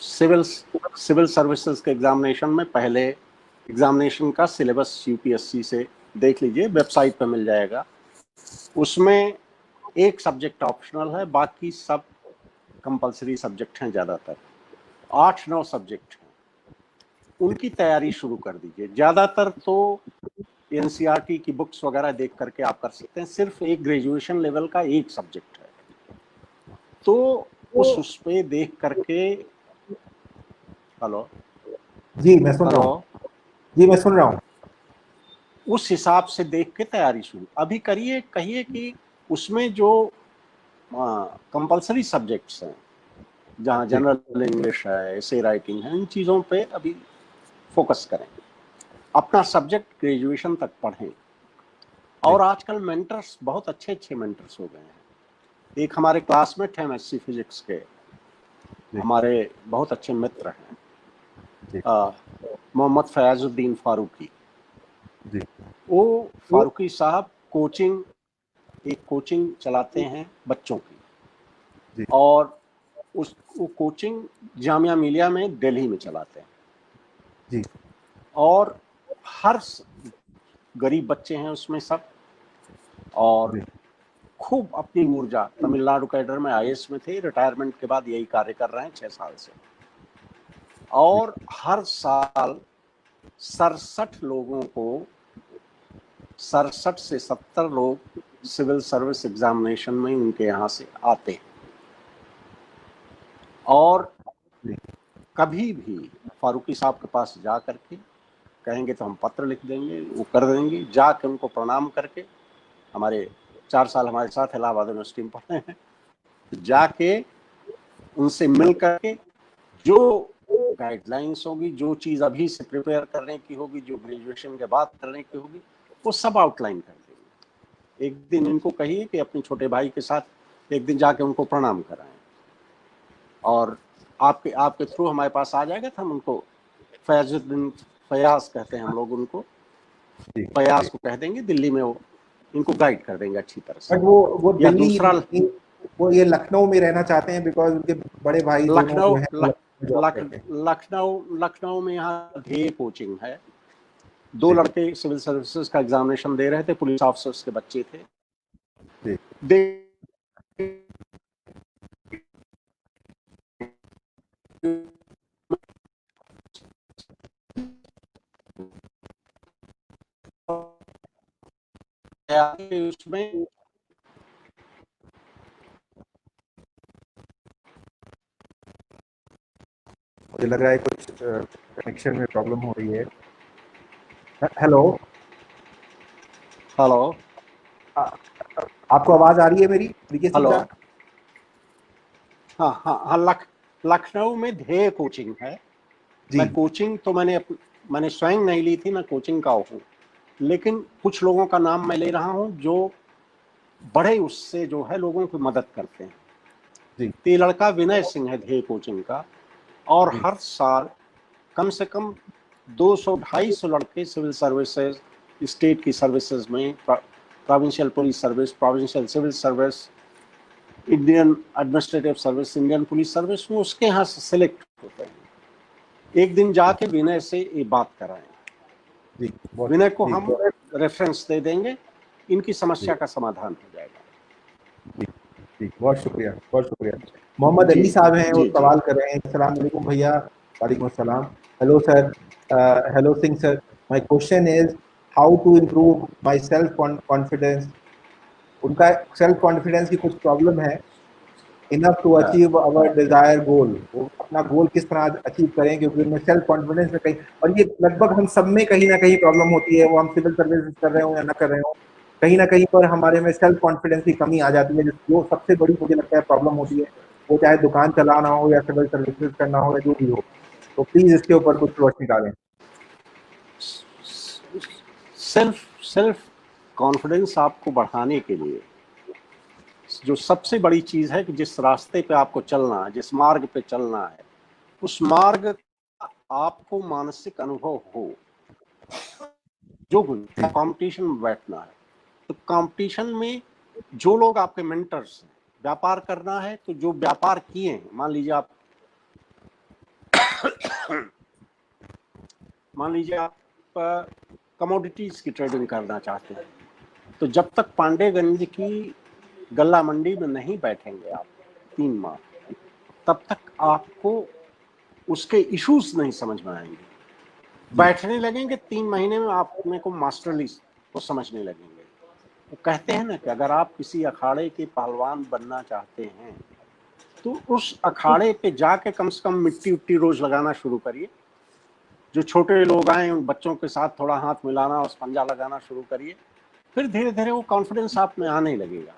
सिविल सर्विसेज के एग्जामिनेशन में पहले एग्जामिनेशन का सिलेबस यूपीएससी से देख लीजिए, वेबसाइट पर मिल जाएगा। उसमें एक सब्जेक्ट ऑप्शनल है, बाकी सब कंपलसरी सब्जेक्ट हैं, ज़्यादातर 8-9 सब्जेक्ट हैं, उनकी तैयारी शुरू कर दीजिए। ज़्यादातर तो एनसीईआरटी की बुक्स वगैरह देख करके आप कर सकते हैं, सिर्फ एक ग्रेजुएशन लेवल का एक सब्जेक्ट है, तो उस पे देख करके। हेलो जी मैं सुन रहा हूँ, जी मैं सुन रहा हूँ। उस हिसाब से देख के तैयारी शुरू अभी करिए, कहिए कि उसमें जो कंपलसरी सब्जेक्ट्स हैं, जहाँ जनरल इंग्लिश है, एसे राइटिंग है, इन चीज़ों पे अभी फोकस करें, अपना सब्जेक्ट ग्रेजुएशन तक पढ़ें। और आजकल मेंटर्स बहुत अच्छे अच्छे मेंटर्स हो गए हैं। एक हमारे क्लासमेट हैं एमएससी फिजिक्स के, हमारे बहुत अच्छे मित्र हैं, मोहम्मद फयाजुद्दीन फारूकी। वो फारूकी साहब एक कोचिंग चलाते हैं बच्चों की, और वो कोचिंग जामिया मिलिया में दिल्ली में चलाते हैं, और हर गरीब बच्चे हैं उसमें सब, और खूब अपनी ऊर्जा, तमिलनाडु कैडर में आईएएस में थे, रिटायरमेंट के बाद यही कार्य कर रहे हैं 6 साल से। और हर साल 67 लोगों को 67 से 70 लोग सिविल सर्विस एग्जामिनेशन में उनके यहाँ से आते हैं। और कभी भी फारूकी साहब के पास जा करके कहेंगे तो हम पत्र लिख देंगे, वो कर देंगे। जाके उनको प्रणाम करके, हमारे 4 साल हमारे साथ इलाहाबाद यूनिवर्सिटी में पढ़े हैं, जाके उनसे मिल करके जो गाइडलाइंस होगी, जो चीज़ अभी से प्रिपेयर करने की होगी, जो ग्रेजुएशन के बाद करने की होगी, वो सब आउटलाइन कर देंगे। एक दिन इनको कहिए कि अपने छोटे भाई के साथ एक दिन जाके उनको प्रणाम कराएं, और आपके थ्रू हमारे पास आ जाएगा तो हम उनको फयाजुद्दीन फयाज कहते हैं हम लोग उनको, फयाज को कह देंगे, दिल्ली में वो इनको गाइड कर देंगे अच्छी तरह से। बट वो या दिल्ली, दूसरा, वो ये लखनऊ में रहना चाहते हैं बिकॉज उनके बड़े भाई दोनों जो हैं लखनऊ में यहाँ ध्येय कोचिंग है। 2 लड़के सिविल सर्विसेज का एग्जामिनेशन दे रहे थे, पुलिस ऑफिसर्स के बच्चे थे। उसमें मुझे लग रहा है कुछ कनेक्शन में प्रॉब्लम हो रही है। हेलो हेलो, आपको आवाज आ रही है मेरी? हेलो, हाँ, लखनऊ में ध्येय कोचिंग है। मैं कोचिंग तो मैंने स्वयं नहीं ली थी, मैं कोचिंग का हूँ, लेकिन कुछ लोगों का नाम मैं ले रहा हूँ जो बड़े उससे जो है लोगों की मदद करते हैं। तो ये लड़का विनय सिंह है ध्येय कोचिंग का, और हर साल कम से कम 200-250 लड़के सिविल सर्विसेज, स्टेट की सर्विसेज में, provincial police service, provincial civil service, Indian administrative service, Indian police service में उसके यहाँ से सिलेक्ट होते हैं। एक दिन जाके विनय से ये बात कराएं, विनय को हम रेफरेंस दे देंगे, इनकी समस्या का समाधान हो जाएगा। जी, बहुत शुक्रिया, बहुत शुक्रिया। मोहम्मद अली साहब हैं, वो सवाल कर रहे हैं। अस्सलाम वालेकुम भैया। वालेकुम अस्सलाम। Hello sir, hello Singh sir, my question is how to improve my self confidence. उनका सेल्फ कॉन्फिडेंस की कुछ प्रॉब्लम है। Enough to achieve our desire goal, वो अपना गोल किस तरह अचीव करें, क्योंकि उनमें सेल्फ कॉन्फिडेंस में कहीं, और ये लगभग हम सब में कहीं ना कहीं प्रॉब्लम होती है, वो हम सिविल सर्विस कर रहे हो या ना कर रहे हो, कहीं ना कहीं पर हमारे में सेल्फ कॉन्फिडेंस की कमी आ जाती है, जो सबसे बड़ी मुझे लगता है प्रॉब्लम होती है, वो चाहे दुकान चलाना हो या सिविल सर्विसेज करना हो या जो भी हो। तो प्लीज इसके ऊपर कुछ रोशनी डालें। सेल्फ कॉन्फिडेंस आपको बढ़ाने के लिए जो सबसे बड़ी चीज है कि जिस रास्ते पे आपको चलना है, जिस मार्ग पे चलना है, उस मार्ग का आपको मानसिक अनुभव हो। जो कंपटीशन में बैठना है, तो कंपटीशन में जो लोग आपके मेंटर्स हैं, व्यापार करना है तो जो व्यापार किए हैं, मान लीजिए आप कमोडिटीज की ट्रेडिंग करना चाहते हैं, तो जब तक पांडेगंज की गल्ला मंडी में नहीं बैठेंगे आप 3 माह, तब तक आपको उसके इश्यूज नहीं समझ में आएंगे। बैठने लगेंगे 3 महीने में आप अपने को मास्टरली को समझने लगेंगे। वो कहते हैं ना कि अगर आप किसी अखाड़े के पहलवान बनना चाहते हैं तो उस अखाड़े पे जाके कम से कम मिट्टी उट्टी रोज लगाना शुरू करिए। जो छोटे लोग आए उन बच्चों के साथ थोड़ा हाथ मिलाना और पंजा लगाना शुरू करिए, फिर धीरे धीरे वो कॉन्फिडेंस आप में आने लगेगा।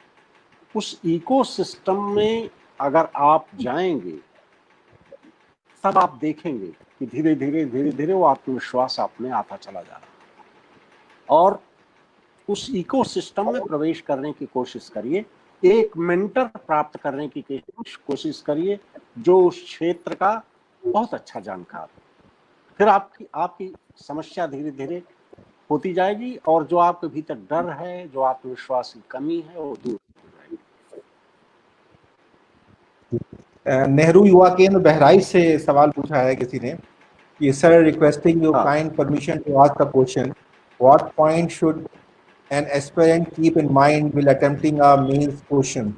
उस इकोसिस्टम में अगर आप जाएंगे तब आप देखेंगे कि धीरे धीरे वो आत्मविश्वास आप में आता चला जा रहा है। और उस इकोसिस्टम में प्रवेश करने की कोशिश करिए, एक मेंटर प्राप्त करने की कोशिश करिए जो उस क्षेत्र का बहुत अच्छा जानकार है। फिर आपकी समस्या धीरे धीरे होती जाएगी, और जो आपके भीतर डर है, जो आत्मविश्वास की कमी है, वो दूर हो जाएगी। नेहरू युवा केंद्र बहराइच से सवाल पूछा है किसी ने कि sir, requesting your kind permission to ask a question, what point should an aspirant keep in mind while attempting a mains question?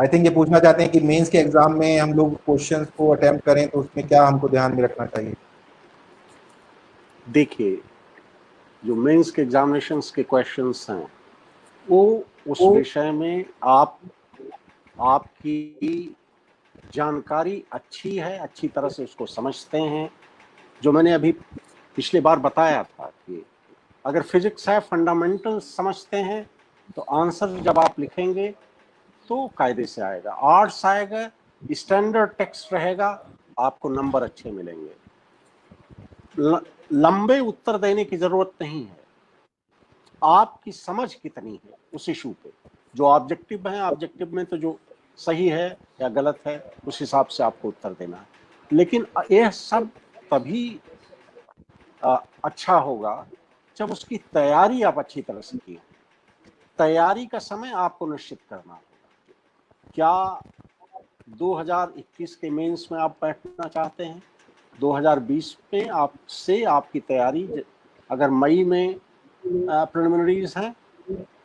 I think ये पूछना चाहते हैं कि मेंस के एग्जाम में हम लोग क्वेश्चंस को अटेम्प्ट करें तो उसमें क्या हमको ध्यान में रखना चाहिए? देखिए, जो मेंस के एग्जामिनेशंस के क्वेश्चंस हैं वो उस विषय में आपकी जानकारी अच्छी है, अच्छी तरह से उसको समझते हैं। जो मैंने अभी पिछले बार बताया था कि अगर फिजिक्स है, फंडामेंटल्स समझते हैं, तो आंसर जब आप लिखेंगे तो कायदे से आएगा। आर्ट्स आएगा, स्टैंडर्ड टेक्स्ट रहेगा, आपको नंबर अच्छे मिलेंगे। लंबे उत्तर देने की जरूरत नहीं है, आपकी समझ कितनी है उस इशू पे। जो ऑब्जेक्टिव है, ऑब्जेक्टिव में तो जो सही है या गलत है उस हिसाब से आपको उत्तर देना है। लेकिन यह सब तभी अच्छा होगा जब उसकी तैयारी आप अच्छी तरह से की। तैयारी का समय आपको निश्चित करना होगा। क्या 2021 के मेंस में आप बैठना चाहते हैं? 2020 में आपसे आपकी तैयारी, अगर मई में प्रिलिमिनरीज हैं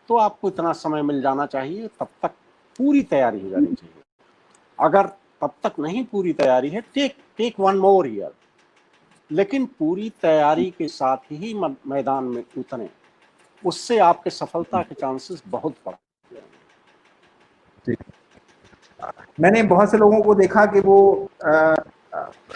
तो आपको इतना समय मिल जाना चाहिए, तब तक पूरी तैयारी हो जानी चाहिए। अगर तब तक नहीं पूरी तैयारी है, टेक वन मोर ईयर, लेकिन पूरी तैयारी के साथ ही मैदान में उतरें, उससे आपके सफलता के चांसेस बहुत बढ़ जाएंगे। मैंने बहुत से लोगों को देखा कि वो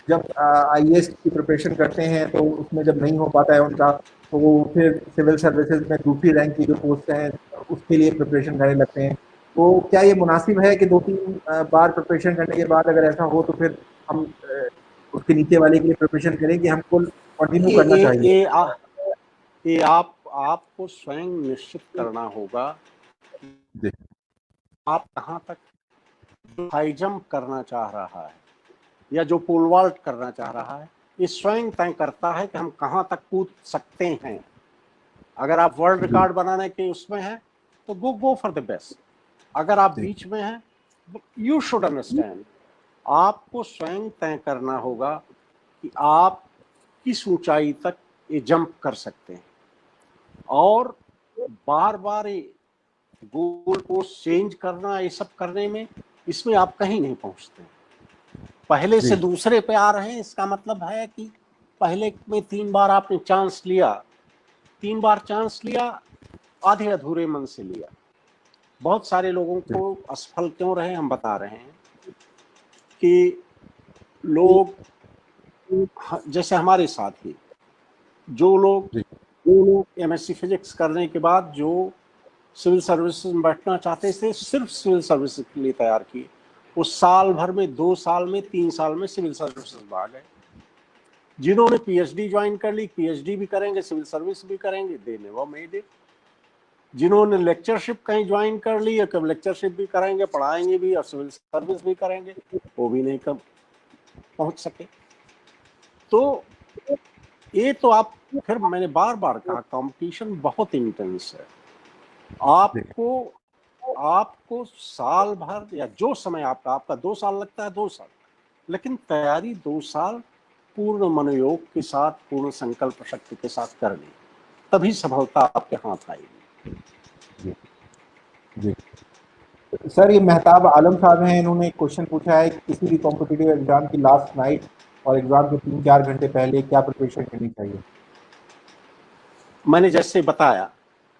जब आईएएस की प्रिपरेशन करते हैं तो उसमें जब नहीं हो पाता है उनका, तो वो फिर सिविल सर्विसेज में दूसरी रैंक की जो पोस्ट हैं उसके लिए प्रिपरेशन करने लगते हैं। तो क्या ये मुनासिब है कि 2-3 बार प्रिपरेशन करने के बाद अगर ऐसा हो तो फिर हम उसके नीचे वाले के लिए प्रिपरेशन करें कि हमको कंटिन्यू करना चाहिए? ये आपको स्वयं निश्चित करना होगा आप कहाँ तक हाई जंप करना चाह रहा है या जो पोल वॉल्ट करना चाह रहा है, ये स्वयं तय करता है कि हम कहाँ तक कूद सकते हैं। अगर आप वर्ल्ड रिकॉर्ड बनाने के उसमें हैं तो गो फॉर द बेस्ट। अगर आप बीच में हैं, यू शुड अंडरस्टैंड, आपको स्वयं तय करना होगा कि आप किस ऊंचाई तक ये जंप कर सकते हैं। और बार बार ये गोल पोस्ट चेंज करना, ये सब करने में, इसमें आप कहीं नहीं पहुंचते। पहले से दूसरे पे आ रहे हैं, इसका मतलब है कि पहले में 3 बार आपने चांस लिया, 3 बार चांस लिया, आधे अधूरे मन से लिया। बहुत सारे लोगों को असफल क्यों रहे, हम बता रहे हैं कि लोग, जैसे हमारे साथ ही जो लोग एमएससी फिजिक्स करने के बाद जो सिविल सर्विसेज में बैठना चाहते थे, सिर्फ सिविल सर्विसेज के लिए तैयार किए, वो साल भर में, 2 साल में, 3 साल में सिविल सर्विसेज में आ गए। जिन्होंने पीएचडी ज्वाइन कर ली, पीएचडी भी करेंगे, सिविल सर्विस भी करेंगे, दे नेवर मेड इट। जिन्होंने लेक्चरशिप कहीं ज्वाइन कर ली, कब लेक्चरशिप भी करेंगे, पढ़ाएंगे भी और सिविल सर्विस भी करेंगे, वो भी नहीं कब पहुंच सके। तो ये तो आप, फिर मैंने बार बार कहा, कंपटीशन बहुत इंटेंस है। आपको साल भर या जो समय आपका 2 साल लगता है, 2 साल, लेकिन तैयारी 2 साल पूर्ण मनोयोग के साथ, पूर्ण संकल्प शक्ति के साथ करनी, तभी सफलता आपके हाथ आएगी। जी सर, ये मेहताब आलम साहब हैं, इन्होंने एक क्वेश्चन पूछा है कि किसी भी कॉम्पिटिटिव एग्जाम की लास्ट नाइट और एग्जाम के 3-4 घंटे पहले क्या प्रिपरेशन करनी चाहिए? मैंने जैसे बताया,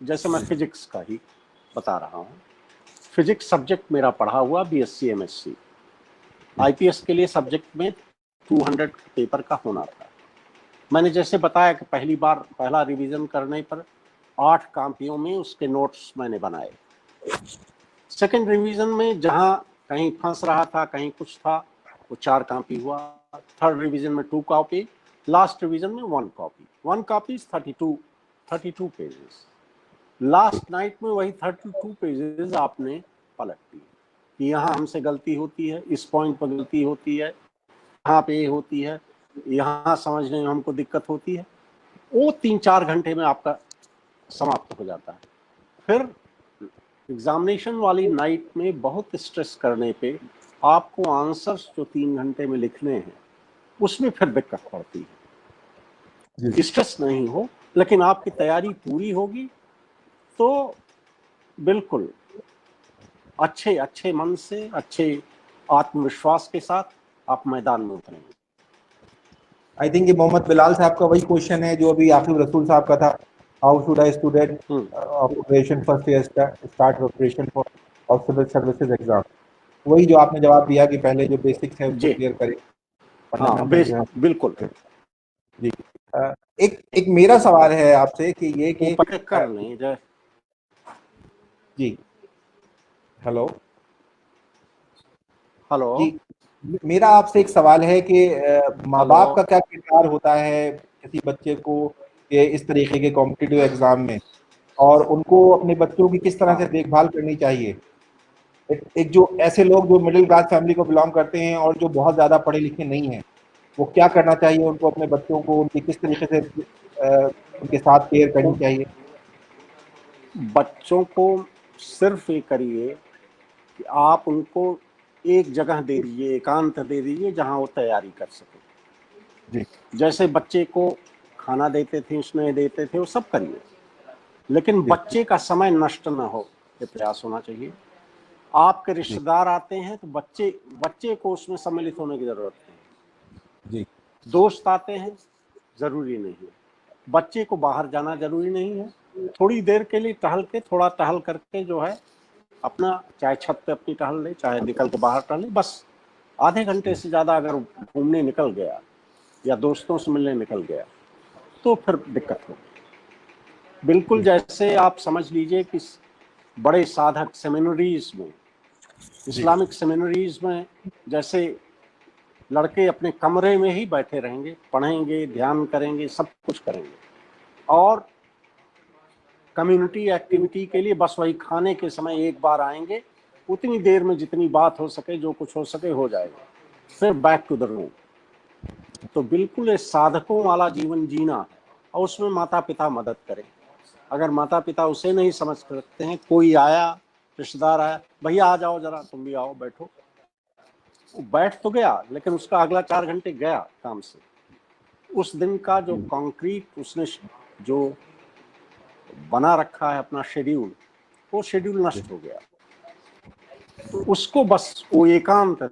जैसे मैं फिजिक्स का ही बता रहा हूँ, फिजिक्स सब्जेक्ट मेरा पढ़ा हुआ बीएससी एमएससी, आईपीएस के लिए सब्जेक्ट में 200 पेपर का होना था। मैंने जैसे बताया कि पहला रिवीजन करने पर 8 कॉपियों में उसके नोट्स मैंने बनाए। सेकंड रिवीजन में जहां कहीं फंस रहा था, कहीं कुछ था, वो 4 कॉपी हुआ। थर्ड रिवीजन में 2 कॉपी, लास्ट रिवीजन में 1 copy. 1 copy 32 pages. Last night में वही 32 पेजेस आपने पलट दी कि यहाँ हमसे गलती होती है, इस पॉइंट पर गलती होती है, यहाँ पे होती है, यहाँ समझने में हमको दिक्कत होती है। वो 3-4 घंटे में आपका समाप्त हो जाता है। फिर एग्जामिनेशन वाली नाइट में बहुत स्ट्रेस करने पे आपको आंसर्स जो 3 घंटे में लिखने हैं, उसमें फिर दिक्कत पड़ती है। स्ट्रेस नहीं हो, लेकिन आपकी तैयारी पूरी होगी तो बिल्कुल अच्छे अच्छे मन से, अच्छे आत्मविश्वास के साथ आप मैदान में उतरेंगे। आई थिंक ये मोहम्मद बिलाल साहब का वही क्वेश्चन है जो अभी आसिफ रसूल साहब का था, how should I student of preparation first year start preparation for of civil services exam. वही जो आपने जवाब दिया कि पहले जो बेसिक्स है उसको क्लियर करें, फंडामेंटल जो है। बिल्कुल जी। एक मेरा सवाल है आपसे कि ये कि कर लें जय। जी हेलो हेलो जी, मेरा आपसे एक सवाल है कि माँ बाप का क्या किरदार होता है किसी बच्चे को कि इस तरीके के कॉम्पिटिटिव एग्जाम में, और उनको अपने बच्चों की किस तरह से देखभाल करनी चाहिए। एक जो ऐसे लोग जो मिडिल क्लास फैमिली को बिलोंग करते हैं और जो बहुत ज़्यादा पढ़े लिखे नहीं हैं, वो क्या करना चाहिए उनको, अपने बच्चों को उनकी किस तरीके से उनके साथ केयर करनी चाहिए। बच्चों को सिर्फ ये करिए कि आप उनको एक जगह दे दीजिए, एकांत दे दीजिए जहां वो तैयारी कर सके। जी। जैसे बच्चे को खाना देते थे, स्नेह देते थे, वो सब करिए, लेकिन बच्चे का समय नष्ट ना हो ये प्रयास होना चाहिए। आपके रिश्तेदार आते हैं तो बच्चे को उसमें सम्मिलित होने की जरूरत है। जी। दोस्त आते हैं, जरूरी नहीं है। बच्चे को बाहर जाना जरूरी नहीं है, थोड़ी देर के लिए टहल के, थोड़ा टहल करके जो है अपना, चाहे छत पे अपनी टहल ले, चाहे निकल के बाहर टहल ले, बस आधे घंटे से ज्यादा अगर घूमने निकल गया या दोस्तों से मिलने निकल गया तो फिर दिक्कत हो। बिल्कुल जैसे आप समझ लीजिए कि बड़े साधक सेमिनरीज में, इस्लामिक सेमिनरीज में, जैसे लड़के अपने कमरे में ही बैठे रहेंगे, पढ़ेंगे, ध्यान करेंगे, सब कुछ करेंगे, और कम्युनिटी एक्टिविटी के लिए बस वही खाने के समय एक बार आएंगे, उतनी देर में जितनी बात हो सके, जो कुछ हो सके हो जाएगा, फिर बैक टू द रूम। तो बिल्कुल इस साधकों वाला जीवन जीना है, और उसमें माता पिता मदद करें। अगर माता पिता उसे नहीं समझ सकते हैं, कोई आया, रिश्तेदार आया, भैया आ जाओ जरा, तुम भी आओ बैठो, वो बैठ तो गया लेकिन उसका अगला 4 घंटे गया काम से, उस दिन का जो कॉन्क्रीट उसने जो बना रखा है अपना शेड्यूल, वो शेड्यूल नष्ट हो गया। तो उसको बस वो एकांत थे।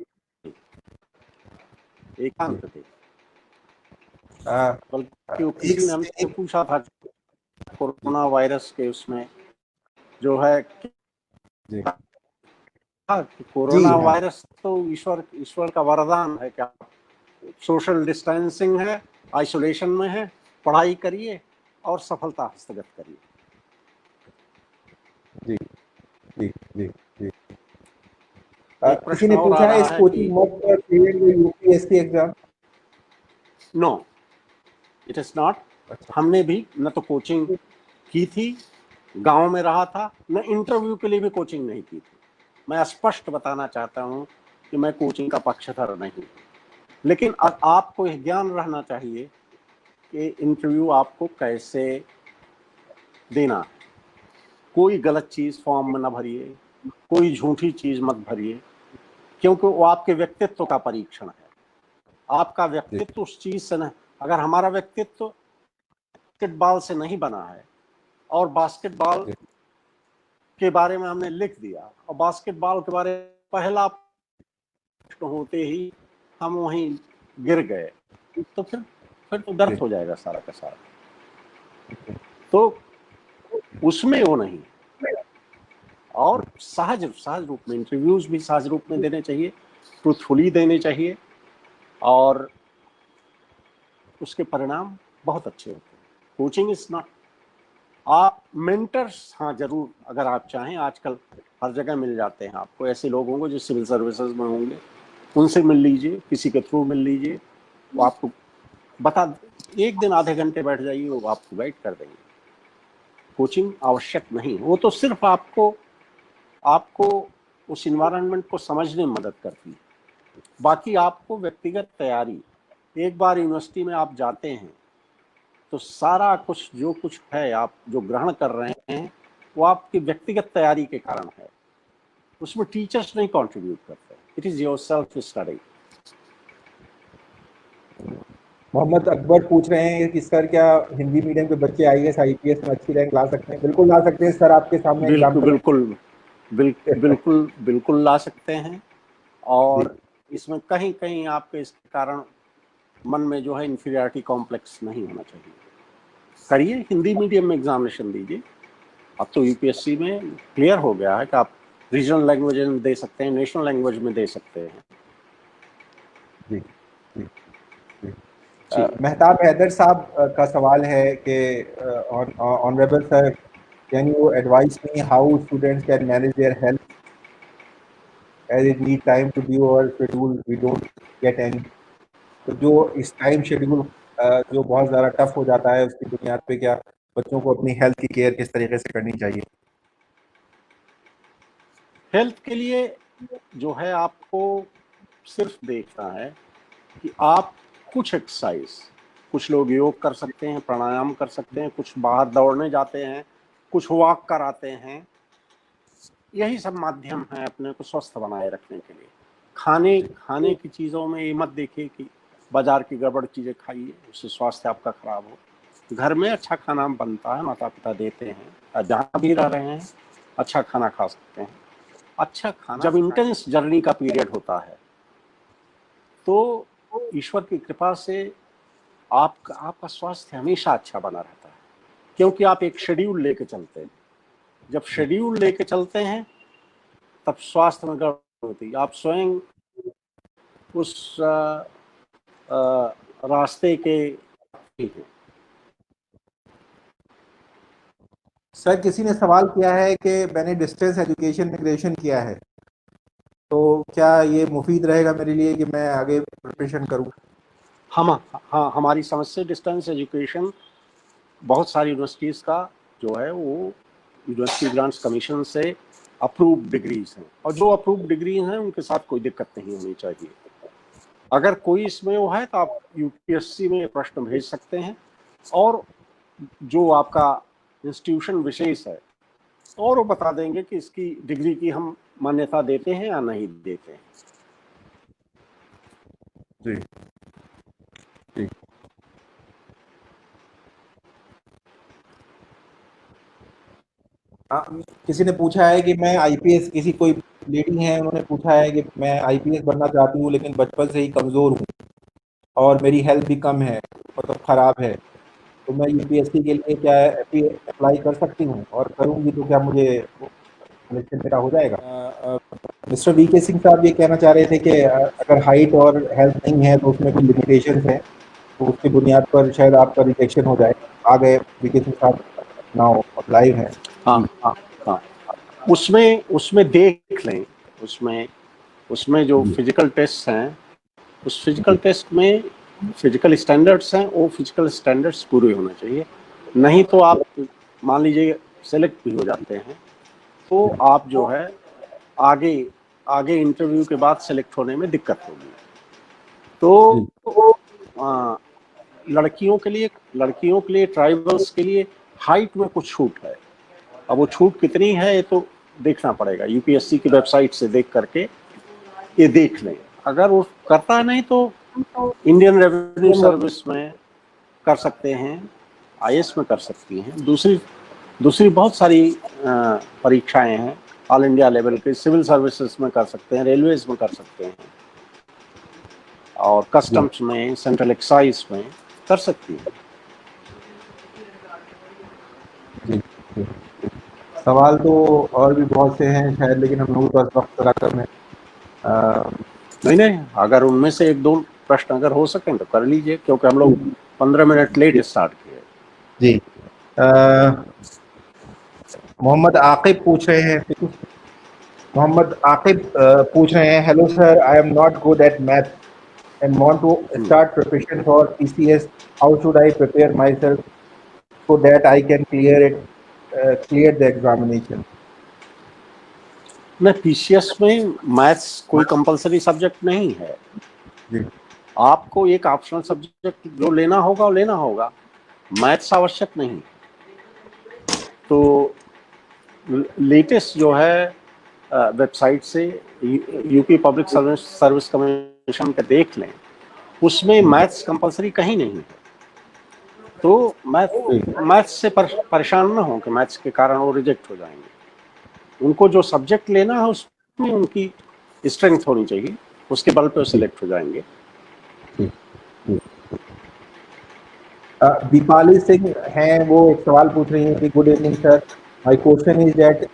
बल्कि वो किसी ने हमसे पूछा था कोरोना वायरस के उसमें जो है कोरोना वायरस तो ईश्वर का वरदान है, क्या सोशल डिस्टेंसिंग है, आइसोलेशन में है, पढ़ाई करिए और सफलता हस्तगत करिए। जी जी जी जी। किसी ने पूछा है इस कोचिंग मोड पर UPSC exam. No, it is not. हमने भी न तो कोचिंग की थी, गांव में रहा था, न इंटरव्यू के लिए भी कोचिंग नहीं की थी। मैं स्पष्ट बताना चाहता हूं कि मैं कोचिंग का पक्षधर नहीं, लेकिन आपको यह ज्ञान रहना चाहिए कि इंटरव्यू आपको कैसे देना है। कोई गलत चीज फॉर्म में न भरिए, कोई झूठी चीज मत भरिए, क्योंकि वो आपके व्यक्तित्व का परीक्षण है। आपका व्यक्तित्व उस चीज से न, अगर हमारा व्यक्तित्व बास्केटबॉल से नहीं बना है और बास्केटबॉल के बारे में हमने लिख दिया और बास्केटबॉल के बारे में पहला होते ही हम वहीं गिर गए, तो फिर तो दर्द हो जाएगा सारा का सारा। तो उसमें वो नहीं, और सहज रूप में इंटरव्यूज भी सहज रूप में देने चाहिए, ट्रूथफुली देने चाहिए, और उसके परिणाम बहुत अच्छे होते हैं। कोचिंग इज नॉट, आप मेंटर्स हाँ जरूर, अगर आप चाहें, आजकल हर जगह मिल जाते हैं आपको, ऐसे लोग होंगे जो सिविल सर्विसेज में होंगे, उनसे मिल लीजिए, किसी के थ्रू मिल लीजिए, वो आपको बता, एक दिन आधे घंटे बैठ जाइए, वो आपको गाइड कर देंगे। कोचिंग आवश्यक नहीं, वो तो सिर्फ आपको उस इन्वायरमेंट को समझने में मदद करती है। बाकी आपको व्यक्तिगत तैयारी, एक बार यूनिवर्सिटी में आप जाते हैं तो सारा कुछ जो कुछ है आप जो ग्रहण कर रहे हैं वो आपकी व्यक्तिगत तैयारी के कारण है, उसमें टीचर्स नहीं कंट्रीब्यूट करते, it is your self study. Mohammad Akbar पूछ रहे हैं कि सर क्या हिंदी मीडियम के बच्चे आईएएस आईपीएस में अच्छी रैंक ला सकते हैं। बिल्कुल ला सकते हैं सर, आपके सामने बिल्कुल बिल्कुल बिल्कुल बिल्कुल ला सकते हैं। और इसमें कहीं कहीं आपके इसके कारण मन में जो है इन्फीरियरिटी कॉम्प्लेक्स नहीं होना चाहिए। करिए, हिंदी मीडियम में एग्जामिनेशन दीजिए। अब तो यूपीएससी में क्लियर हो गया है कि आप रीजनल लैंग्वेज में दे सकते हैं, नेशनल लैंग्वेज में दे सकते हैं। जी जी। मेहताब हैदर साहब का सवाल है कि honourable sir, can you advise me how students can manage their health as it need time to do और schedule we don't get any. तो जो इस टाइम शेड्यूल जो बहुत ज़्यादा टफ हो जाता है, उसकी बुनियाद पे क्या बच्चों को अपनी हेल्थ की केयर किस तरीके से करनी चाहिए? हेल्थ के लिए जो है आपको सिर्फ देखना है कि आप कुछ एक्सरसाइज, कुछ लोग योग कर सकते हैं, प्राणायाम कर सकते हैं, कुछ बाहर दौड़ने जाते हैं, कुछ वॉक कराते हैं। यही सब माध्यम है अपने को स्वस्थ बनाए रखने के लिए। खाने की चीज़ों में ये मत देखिए कि बाजार की गड़बड़ चीज़ें खाइए, उससे स्वास्थ्य आपका खराब हो। घर में अच्छा खाना बनता है, माता पिता देते हैं, जहाँ भी रह रहे हैं अच्छा खाना खा सकते हैं। अच्छा खाना, जब इंटेंस जर्नी का पीरियड होता है तो ईश्वर की कृपा से आपका स्वास्थ्य हमेशा अच्छा बना रहता है, क्योंकि आप एक शेड्यूल लेके चलते हैं। जब शेड्यूल लेके चलते हैं तब स्वास्थ्य में गड़बड़ होती है। आप स्वयं उस रास्ते के हैं। सर, किसी ने सवाल किया है कि मैंने डिस्टेंस एजुकेशन में ग्रेजुएशन किया है, तो क्या ये मुफीद रहेगा मेरे लिए कि मैं आगे प्रिपरेशन करूं? हाँ, हमारी समझ से डिस्टेंस एजुकेशन बहुत सारी यूनिवर्सिटीज़ का जो है वो यूनिवर्सिटी ग्रांट्स कमीशन से अप्रूव्ड डिग्रीज हैं, और जो अप्रूव्ड डिग्री हैं उनके साथ कोई दिक्कत नहीं होनी चाहिए। अगर कोई इसमें वो है तो आप यूपीएससी में प्रश्न भेज सकते हैं, और जो आपका इंस्टीट्यूशन विशेष है और वो बता देंगे कि इसकी डिग्री की हम मान्यता देते हैं या नहीं देते हैं। जी जी। किसी ने पूछा है कि मैं आईपीएस, किसी कोई लेडी है उन्होंने पूछा है कि मैं आईपीएस बनना चाहती हूँ लेकिन बचपन से ही कमज़ोर हूँ और मेरी हेल्थ भी कम है, मतलब ख़राब है, तो मैं यूपीएससी के लिए क्या अप्लाई कर सकती हूँ, और करूँगी तो क्या मुझे सिलेक्शन मेरा हो जाएगा? मिस्टर वीके सिंह साहब ये कहना चाह रहे थे कि अगर हाइट और हेल्थ नहीं है तो उसमें कुछ लिमिटेशंस हैं, तो उसकी बुनियाद पर शायद आपका रिजेक्शन हो जाए। आ गए वीके सिंह साहब, नाउ लाइव है। हाँ, उसमें देख लें, उसमें जो फिजिकल टेस्ट हैं, उस फिजिकल टेस्ट में फिजिकल स्टैंडर्ड्स हैं, वो फिजिकल स्टैंडर्ड्स पूरे होने चाहिए। नहीं तो आप मान लीजिए सेलेक्ट भी हो जाते हैं तो आप जो है आगे इंटरव्यू के बाद सेलेक्ट होने में दिक्कत होगी। तो लड़कियों के लिए ट्राइबल्स के लिए हाइट में कुछ छूट है। अब वो छूट कितनी है ये तो देखना पड़ेगा, यूपीएससी की वेबसाइट से देख करके ये देख लें। अगर वो करता नहीं तो इंडियन रेवेन्यू सर्विस में कर सकते हैं, आईएएस में कर सकती हैं। दूसरी बहुत सारी परीक्षाएं हैं ऑल इंडिया लेवल के, सिविल सर्विसेज में कर सकते हैं, रेलवेज में कर सकते हैं, और कस्टम्स में, सेंट्रल एक्साइज में कर सकती हैं। जी। सवाल तो और भी बहुत से हैं शायद, लेकिन हम लोगों के पास वक्त थोड़ा कम है। नहीं, अगर उनमें से एक दो प्रश्न अगर हो सकें तो कर लीजिए, क्योंकि हम लोग 15 मिनट लेट स्टार्ट किए। जी। मोहम्मद आकिब पूछ रहे हैं, hello sir, I am not good at math and want to start preparation for PCS. How should I prepare myself so that I can clear the examination? मैं पीसीएस में maths कोई compulsory subject नहीं है जी। आपको एक optional subject जो लेना होगा वो लेना होगा, मैथ्स आवश्यक नहीं। तो लेटेस्ट जो है वेबसाइट से यूपी पब्लिक सर्विस कमीशन का देख लें, उसमें मैथ्स कंपलसरी कहीं नहीं है। तो मैथ्स से परेशान ना हो कि मैथ्स के कारण वो रिजेक्ट हो जाएंगे। उनको जो सब्जेक्ट लेना है उसमें उनकी स्ट्रेंथ होनी चाहिए, उसके बल पे सिलेक्ट हो जाएंगे। दीपाली सिंह हैं, वो एक सवाल पूछ रही हैं कि good evening sir, my question is that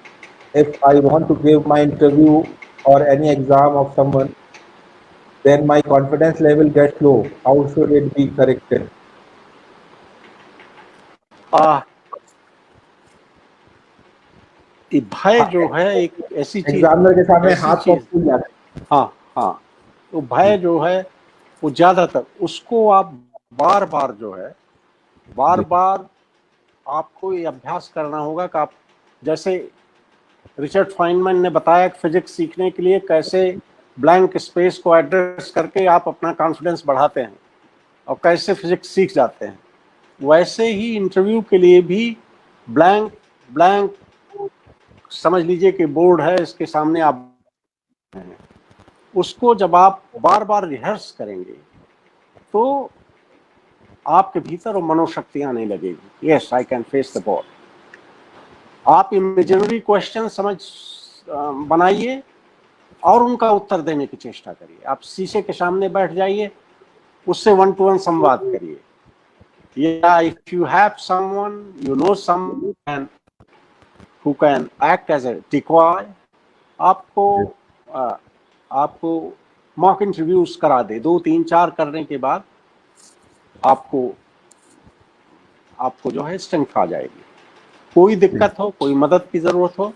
if I want to give my interview और any exam of someone, then my confidence level gets low. How should it be corrected? भय जो है एक ऐसी चीज, एग्जामिनर के सामने ऐसी हाथ तो चीज, फूल जाते हैं। हाँ हाँ, तो भय जो है वो ज्यादातर, उसको आप बार बार जो है, बार बार आपको ये अभ्यास करना होगा कि आप, जैसे रिचर्ड फाइनमैन ने बताया कि फिजिक्स सीखने के लिए कैसे ब्लैंक स्पेस को एड्रेस करके आप अपना कॉन्फिडेंस बढ़ाते हैं और कैसे फिजिक्स सीख जाते हैं, वैसे ही इंटरव्यू के लिए भी ब्लैंक ब्लैंक समझ लीजिए कि बोर्ड है, इसके सामने आप, उसको जब आप बार बार रिहर्स करेंगे तो आपके भीतर वो मनोशक्ति आने लगेगी। Yes, I can face the board. आप इमेजिनरी क्वेश्चन समझ बनाइए और उनका उत्तर देने की चेष्टा करिए। आप शीशे के सामने बैठ जाइए, उससे 1-to-1 संवाद करिए, या if you have someone you know someone who can act as a decoy, आपको मॉक इंटरव्यूज करा दे, 2-3-4 करने के बाद आपको जो है स्ट्रेंथ आ जाएगी। कोई दिक्कत हो, कोई मदद की जरूरत हो,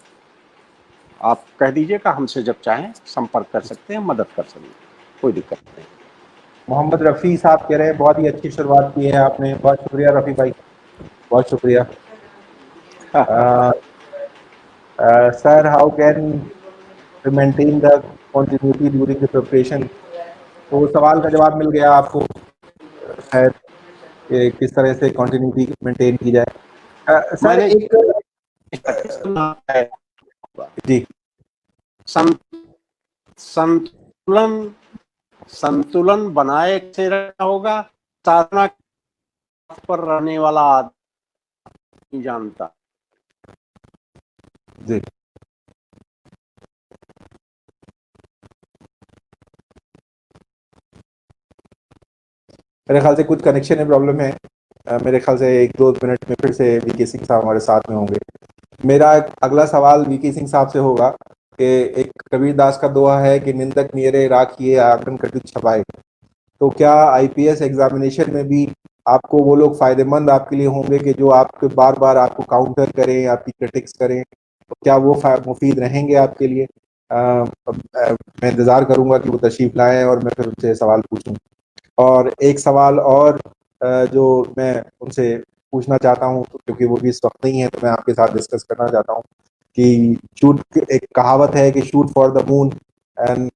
आप कह दीजिएगा, हमसे जब चाहें संपर्क कर सकते हैं, मदद कर सकते हैं, कोई दिक्कत नहीं। मोहम्मद रफ़ी साहब कह रहे हैं बहुत ही अच्छी शुरुआत की है आपने, बहुत शुक्रिया रफ़ी भाई, बहुत शुक्रिया। Sir, how can we maintain the continuity during the preparation? तो सवाल का जवाब मिल गया आपको शायद, किस तरह से कंटिन्यूटी मेंटेन की जाए। सर एक जी, संतुलन बनाए से रहना होगा, साधना पर रहने वाला आदमी जानता जी। मेरे ख्याल से कुछ कनेक्शन में प्रॉब्लम है, मेरे ख्याल से 1-2 मिनट में फिर से वीके सिंह साहब हमारे साथ में होंगे। मेरा अगला सवाल वीके सिंह साहब से होगा कि एक कबीरदास का दोहा है कि निंदक मेरे राखिए आंगन कटुत छपाए, तो क्या आईपीएस एग्जामिनेशन में भी आपको वो लोग फायदेमंद आपके लिए होंगे कि जो आपके बार बार आपको काउंटर करें, आपकी क्रिटिक्स करें, तो क्या वो मुफीद रहेंगे आपके लिए? मैं इंतज़ार करूंगा कि वो तशरीफ लाएं और मैं फिर उनसे सवाल पूछूं। और एक सवाल और जो मैं उनसे पूछना चाहता हूं, क्योंकि वो भी इस वक्त नहीं है, तो मैं आपके साथ डिस्कस करना चाहता हूं कि एक कहावत है कि shoot for the moon and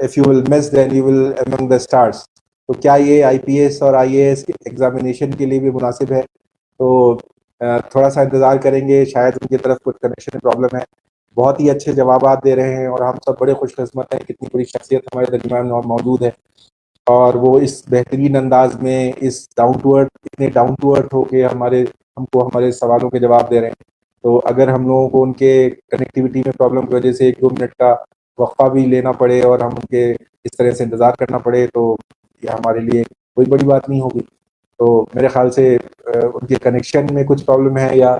if you will miss then you will among the stars. तो क्या ये आईपीएस और आईएएस एग्जामिनेशन के लिए भी मुनासिब है? तो थोड़ा सा इंतज़ार करेंगे, शायद उनकी तरफ कुछ कनेक्शन प्रॉब्लम है। बहुत ही अच्छे जवाब दे रहे हैं और हम सब बड़े खुशकिस्मत हैं, कितनी बड़ी शख्सियत हमारे दरमियान मौजूद है और वो इस बेहतरीन अंदाज में, इस डाउन टू अर्थ, इतने डाउन टू अर्थ होके हमको हमारे सवालों के जवाब दे रहे हैं। तो अगर हम लोगों को उनके कनेक्टिविटी में प्रॉब्लम की वजह से 1-2 मिनट का वक्फा भी लेना पड़े और हम उनके इस तरह से इंतज़ार करना पड़े, तो ये हमारे लिए कोई बड़ी बात नहीं होगी। तो मेरे ख्याल से उनके कनेक्शन में कुछ प्रॉब्लम है या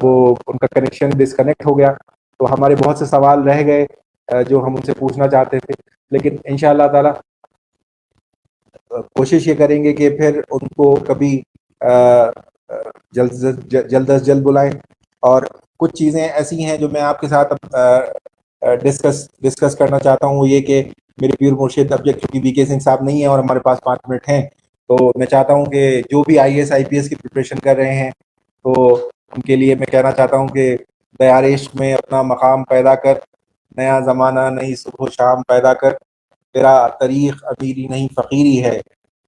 वो उनका कनेक्शन डिस्कनेक्ट हो गया, तो हमारे बहुत से सवाल रह गए जो हम उनसे पूछना चाहते थे। लेकिन इंशाअल्लाह ताला कोशिश ये करेंगे कि फिर उनको कभी जल्द अज जल्द बुलाएं। और कुछ चीज़ें ऐसी हैं जो मैं आपके साथ डिस्कस करना चाहता हूँ, ये कि मेरे पीर मुर्शिद अब क्योंकि वीके सिंह साहब नहीं है और हमारे पास 5 मिनट हैं, तो मैं चाहता हूँ कि जो भी आईएएस आईपीएस की प्रिपरेशन कर रहे हैं, तो उनके लिए मैं कहना चाहता हूँ कि दयार इश्क में अपना मकाम पैदा कर, नया ज़माना नई सुबह शाम पैदा कर, तेरा तरीक़ अमीरी नहीं फ़कीरी है,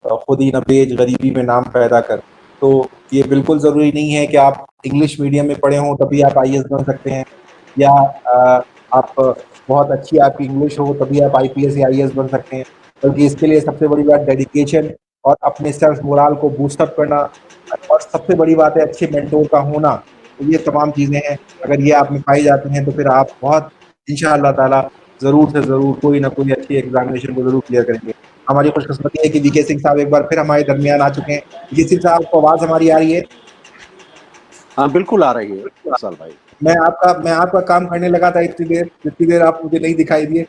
खुद ही न बेच गरीबी में नाम पैदा कर। तो ये बिल्कुल ज़रूरी नहीं है कि आप इंग्लिश मीडियम में पढ़े हों तभी आप आईएएस बन सकते हैं, या आप बहुत अच्छी आपकी इंग्लिश हो तभी आप आईपीएस या आईएएस बन सकते हैं, बल्कि इसके लिए सबसे बड़ी बात डेडिकेशन और अपने सेल्फ मोरल को बूस्ट अप करना, और सबसे बड़ी बात है अच्छे मेंटोर का होना। ये तमाम चीज़ें हैं, अगर ये आप में पाई जाती हैं तो फिर आप बहुत इंशाअल्लाह ताला ज़रूर से ज़रूर कोई ना कोई अच्छी एग्ज़ामिनेशन को ज़रूर क्लियर करेंगे। हमारी खुशकिस्मती है कि वीके सिंह साहब एक बार फिर हमारे दरमियान आ चुके हैं। वीके सिंह साहब को आवाज़ हमारी आ रही है? हाँ, बिल्कुल आ रही है विशाल भाई। मैं आपका काम करने लगा था इतनी देर, जितनी देर आप मुझे नहीं दिखाई दिए।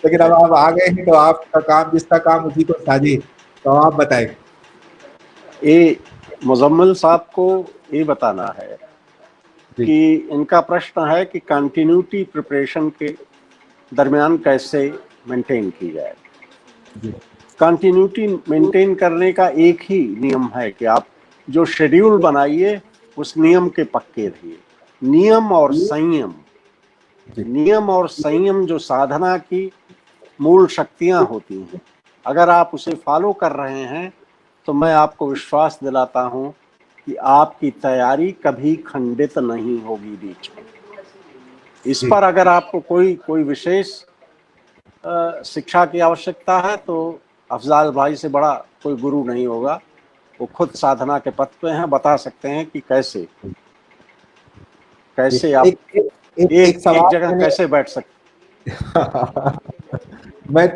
लेकिन अब आप आ गए हैं तो आपका काम, जिसका काम उसी को साझे। तो आप बताएं। ये मुजम्मिल साहब को ये बताना है कि इनका प्रश्न है कि कंटिन्यूटी प्रिपरेशन के दरमियान कैसे मेंटेन की जाए। कंटिन्यूटी मेंटेन करने का एक ही नियम है कि आप जो शेड्यूल बनाइए उस नियम के पक्के रहिए। नियम और संयम जो साधना की मूल शक्तियां होती हैं, अगर आप उसे फॉलो कर रहे हैं तो मैं आपको विश्वास दिलाता हूं कि आपकी तैयारी कभी खंडित नहीं होगी बीच में। इस पर अगर आपको कोई विशेष शिक्षा की आवश्यकता है तो अफजाल भाई से बड़ा कोई गुरु नहीं होगा। वो खुद साधना के पथ पे हैं, बता सकते हैं कि कैसे आप एक जगह कैसे बैठ सकते। मैं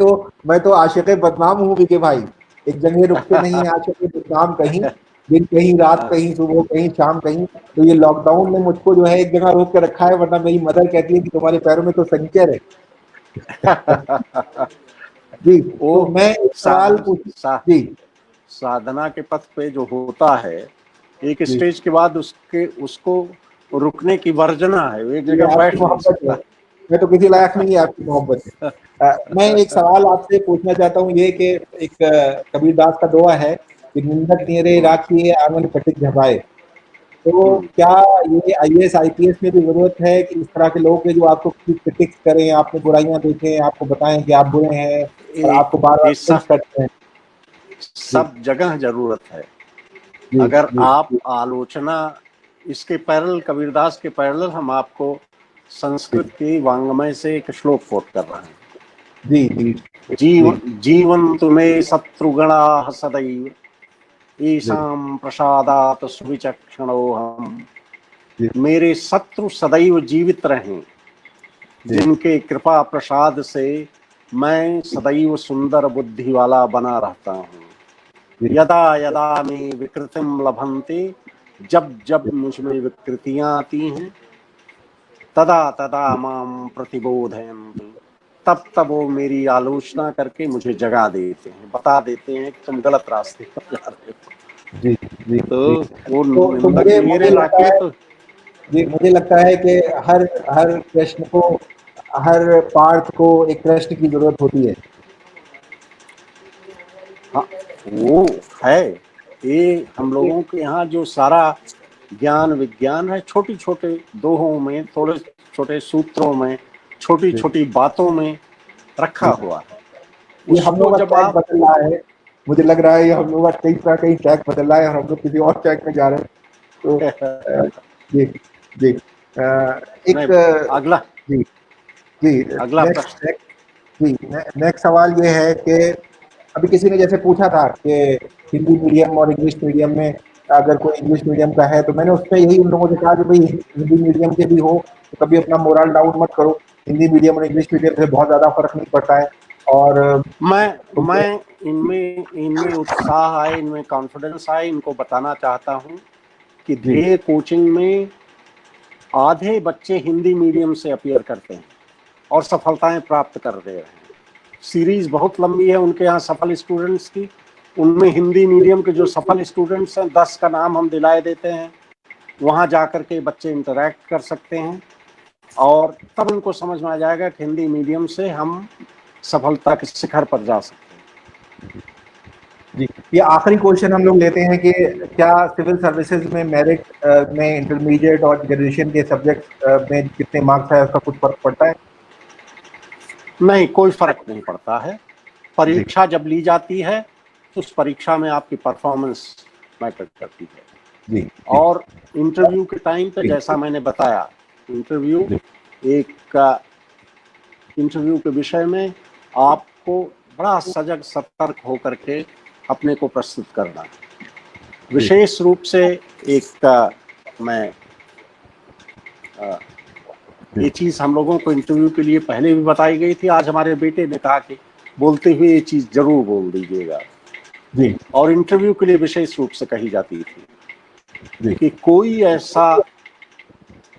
तो आशिक़े बदनाम हूँ विके भाई, एक जगह रुकते नहीं हैं, आशिक़े बदनाम कहीं, दिन कहीं, रात कहीं, सुबह कहीं, शाम कहीं। तो ये लॉकडाउन ने मुझको जो है एक जगह रोक के रखा है, वरना मेरी मदर कहती है कि तुम्हारे पैरों में तो संचर है। जी, तो मैं एक सवाल जी, साधना के पथ पे जो होता है, एक स्टेज के बाद उसको रुकने की वर्जना है, एक जगह बैठ नहीं सकता। मैं तो किसी लायक नहीं है आपकी मोहब्बत है। मैं एक सवाल आपसे पूछना चाहता हूँ ये कि एक कबीरदास का दोहा है कि निंदक तेरे राखिए आंगन पटिक झपाए। तो क्या ये आईएएस आईपीएस में भी जरूरत है कि इस तरह के लोग जो आपको क्रिटिक्स करें, आपने बुराइयां देखें, आपको बताएं कि आप बुरे हैं और आपको बार-बार करते हैं? सब जगह जरूरत है। अगर आप आलोचना इसके पैरेलल, कबीरदास के पैरेलल हम आपको संस्कृत के वांग्मय से एक श्लोक कोट कर रहे हैं। जीवन तुम्हें शत्रुगणा सदैव ईशाम प्रसादात सुविचक्षणो हम। मेरे शत्रु सदैव जीवित रहें, जिनके कृपा प्रसाद से मैं सदैव सुंदर बुद्धि वाला बना रहता हूँ। यदा यदा में विकृतिम लभन्ते, जब जब मुझ में विकृतियां आती हैं, तदा तदा माम प्रतिबोधयन्ति, तब तब वो मेरी आलोचना करके मुझे जगा देते हैं, बता देते हैं कि तुम गलत रास्ते पर जा रहे हो। तो वो निंदक मेरे राखिए तो जी, मुझे लगता है कि हर प्रश्न को, हर पार्ट को एक प्रश्न की जरूरत होती है। हाँ, वो है। ये हम लोगों के यहाँ जो सारा ज्ञान विज्ञान है, छोटी छोटे दोहों में, थोड़े छोटे सूत्रों में, छोटी छोटी बातों में रखा हुआ है। ये हम लोग का ट्रैक बदल रहा है, मुझे लग रहा है ये हम लोग का कहीं ट्रैक बदल रहा है और हम लोग किसी और ट्रैक में जा रहे हैं। तो जी जी एक अगला जी जी अगला नेक्स्ट सवाल ये है कि अभी किसी ने जैसे पूछा था कि हिंदी मीडियम और इंग्लिश मीडियम में अगर कोई इंग्लिश मीडियम का है, तो मैंने उसमें यही उन लोगों से कहा कि भाई हिंदी मीडियम के भी हो तो कभी अपना मोरल डाउन मत करो। हिंदी मीडियम और इंग्लिश मीडियम से बहुत ज़्यादा फर्क नहीं पड़ता है। और मैं इनमें उत्साह आए, इनमें कॉन्फिडेंस आए, इनको बताना चाहता हूँ कि ध्येय कोचिंग में आधे बच्चे हिंदी मीडियम से अपीयर करते हैं और सफलताएं प्राप्त कर रहे हैं। सीरीज बहुत लंबी है उनके यहाँ सफल स्टूडेंट्स की। उनमें हिंदी मीडियम के जो सफल स्टूडेंट्स हैं, 10 का नाम हम दिलाए देते हैं। वहाँ जाकर के बच्चे इंटरैक्ट कर सकते हैं और तब उनको समझ में आ जाएगा कि हिंदी मीडियम से हम सफलता के शिखर पर जा सकते हैं। जी, ये आखिरी क्वेश्चन हम लोग लेते हैं कि क्या सिविल सर्विसेज में मेरिट में इंटरमीडिएट और ग्रेजुएशन के सब्जेक्ट में कितने मार्क्स है उसका कुछ फर्क पड़ता है? नहीं, कोई फर्क नहीं पड़ता है। परीक्षा जब ली जाती है तो उस परीक्षा में आपकी परफॉर्मेंस मैटर करती है। जी, और इंटरव्यू के टाइम पे जैसा मैंने बताया, इंटरव्यू के विषय में आपको बड़ा सजग सतर्क होकर के अपने को प्रस्तुत करना है। विशेष रूप से एक मैं ये चीज हम लोगों को इंटरव्यू के लिए पहले भी बताई गई थी। आज हमारे बेटे ने कहा कि बोलते हुए ये चीज जरूर बोल दीजिएगा जी और इंटरव्यू के लिए विशेष रूप से कही जाती थी जी कि कोई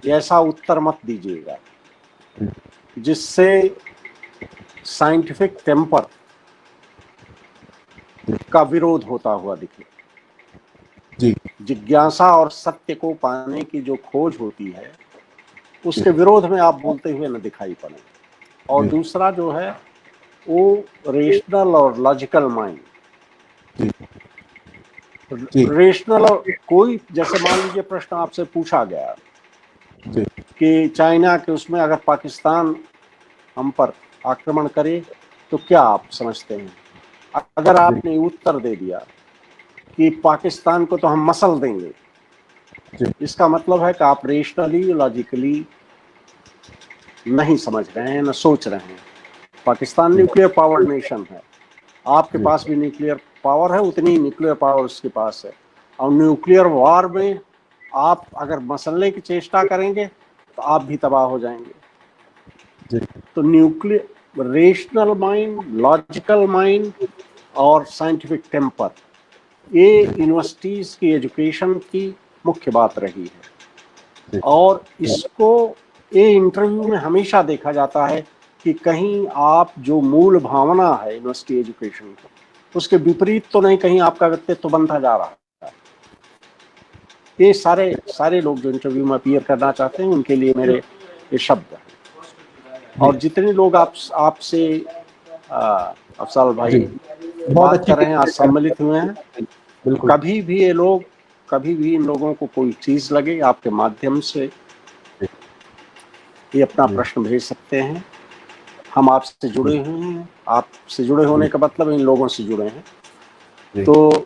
ऐसा उत्तर मत दीजिएगा जिससे साइंटिफिक टेम्पर का विरोध होता हुआ दिखे। जी जिज्ञासा और सत्य को पाने की जो खोज होती है उसके विरोध में आप बोलते हुए न दिखाई पड़े। और दूसरा जो है वो रेशनल और लॉजिकल माइंड। रेशनल और कोई, जैसे मान लीजिए प्रश्न आपसे पूछा गया कि चाइना के उसमें अगर पाकिस्तान हम पर आक्रमण करे तो क्या आप समझते हैं, अगर आपने उत्तर दे दिया कि पाकिस्तान को तो हम मसल देंगे, इसका मतलब है कि आप रेशनली लॉजिकली नहीं समझ रहे हैं, न सोच रहे हैं। पाकिस्तान न्यूक्लियर पावर नेशन है, आपके पास भी न्यूक्लियर पावर है, उतनी न्यूक्लियर पावर उसके पास है। और न्यूक्लियर वॉर में आप अगर मसलने की चेष्टा करेंगे तो आप भी तबाह हो जाएंगे। तो nuclear rational mind, logical mind और साइंटिफिक टेम्पर, ये यूनिवर्सिटीज की एजुकेशन की मुख्य बात रही है। और इसको ये इंटरव्यू में हमेशा देखा जाता है कि कहीं आप जो मूल भावना है यूनिवर्सिटी एजुकेशन की उसके विपरीत तो नहीं कहीं आपका व्यक्तित्व बनता जा रहा है। ये सारे लोग जो इंटरव्यू में अपीयर करना चाहते हैं उनके लिए मेरे ये शब्द हैं। और जितने लोग आपसे अफसल भाई बात कर रहे हैं, आज सम्मिलित हुए हैं, कभी भी इन लोगों को कोई चीज लगे, आपके माध्यम से ये अपना प्रश्न भेज सकते हैं। हम आपसे जुड़े हुए हैं, आपसे जुड़े होने का मतलब इन लोगों से जुड़े हैं, तो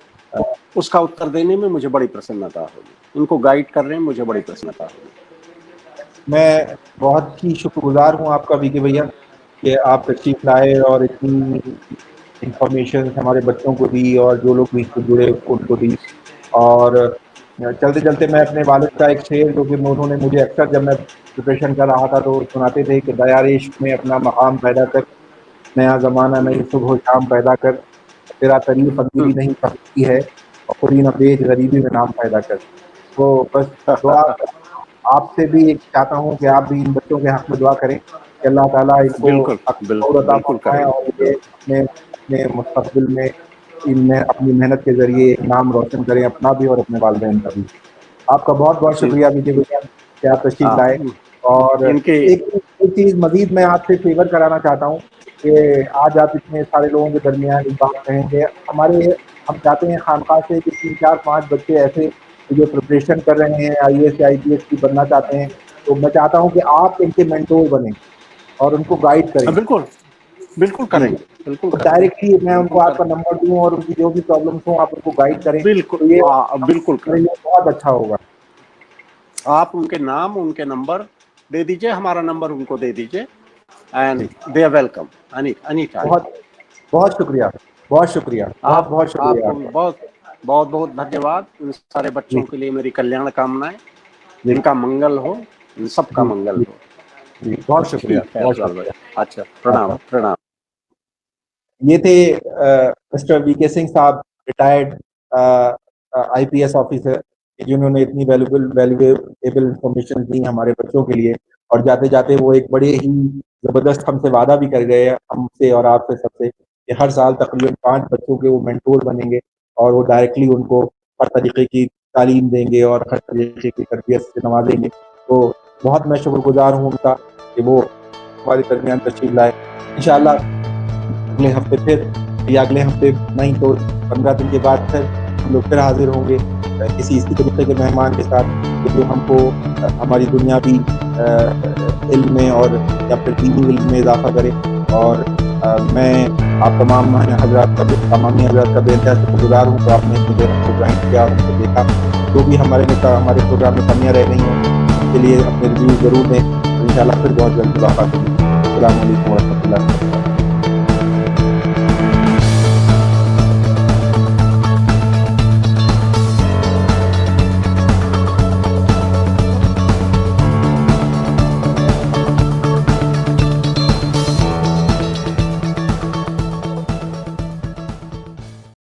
उसका उत्तर देने में मुझे बड़ी प्रसन्नता होगी। इनको गाइड कर रहे हैं, मुझे बड़ी प्रसन्नता होगी। मैं बहुत ही शुक्रगुजार हूँ आपका वीके भैया कि आप तशरीफ लाए और इतनी इंफॉर्मेशन हमारे बच्चों को दी और जो लोग भी इससे जुड़े उनको दी। और चलते चलते मैं अपने वालिद का एक शेर जो कि उन्होंने मुझे अक्सर जब मैं प्रिपरेशन कर रहा था तो सुनाते थे कि दया इश्क में अपना मकाम पैदा कर, नया ज़माना नई सुबह शाम पैदा कर, तेरा तरीफ फकीरी नहीं फकीरी है और खुदी न बेच गरीबी में नाम पैदा कर। तो बस दुआ आपसे भी एक चाहता हूँ कि आप भी इन बच्चों के हक़ में दुआ करें कि अल्लाह ताला इनको बिल्कुल करें और ये अपने मुस्तक़बिल में इनमें अपनी मेहनत के ज़रिए नाम रोशन करें, अपना भी और अपने वालिदैन का भी। आपका बहुत-बहुत शुक्रिया वीके भैया कि आप तशरीफ लाए। और एक चीज़ मज़ीद मैं आपसे फ़ेवर कराना चाहता हूँ कि आज आप इतने सारे लोगों के दरमियान एक बात कहेंगे। हम चाहते हैं खानक़ाह से कि 3, 4, 5 बच्चे ऐसे जो प्रिपरेशन कर रहे हैं IAS या IPS की बनना चाहते हैं, तो मैं चाहता हूँ कि आप इनके मेंटोर बनें और उनको गाइड करें। बिल्कुल करेंगे, बिल्कुल तो डायरेक्टली मैं उनको आपका नंबर दूँ और उनकी जो भी प्रॉब्लम्स हो आप उनको गाइड करें, तो ये बिल्कुल करें। बहुत अच्छा होगा। आप उनके नाम, उनके नंबर दे दीजिए, हमारा नंबर उनको दे दीजिए and they are welcome any time. बहुत शुक्रिया, बहुत शुक्रिया, बहुत शुक्रिया। आपको बहुत धन्यवाद। इन सारे बच्चों के लिए मेरी कल्याण कामनाएं, इनका मंगल हो, इन सबका मंगल हो। बहुत शुक्रिया, बहुत शुक्रिया। अच्छा, प्रणाम। ये थे मिस्टर वीके सिंह साहब, रिटायर्ड IPS ऑफिसर, जिन्होंने इतनी वैल्यूएबल इंफॉर्मेशन दी हमारे बच्चों के लिए। और जाते जाते वो एक बड़े ही ज़बरदस्त हमसे वादा भी कर गए, हमसे और आपसे सबसे, कि हर साल तकरीबन 5 बच्चों के वो मेंटोर बनेंगे और वो डायरेक्टली उनको हर तरीके की तालीम देंगे और हर तरीके की तरबियत से नवाजेंगे। तो बहुत मैं शुक्रगुजार हूँ उनका कि वो हमारे दरमियान तशरीफ लाए। इंशाअल्लाह अगले हफ्ते फिर, या अगले हफ्ते नहीं तो 15 दिन के बाद फिर हम लोग फिर हाजिर होंगे किसी इसी तरीके के मेहमान के साथ जो हमको हमारी दुनियावी इल्म में और या फिर दीनी इल्म में इजाफा करे। और मैं आप तमाम हज़रात का बेहतर शुक्रगुजार हूँ कि आपने मुझे ज्वाइन किया और हमको देखा। जो भी हमारे प्रोग्राम में कमियाँ रह गई हैं उसके लिए अपने रिव्यू ज़रूर दें। इंशाअल्लाह फिर बहुत जल्द मुलाकात होगी। अस्सलाम वालेकुम व रहमतुल्लाह।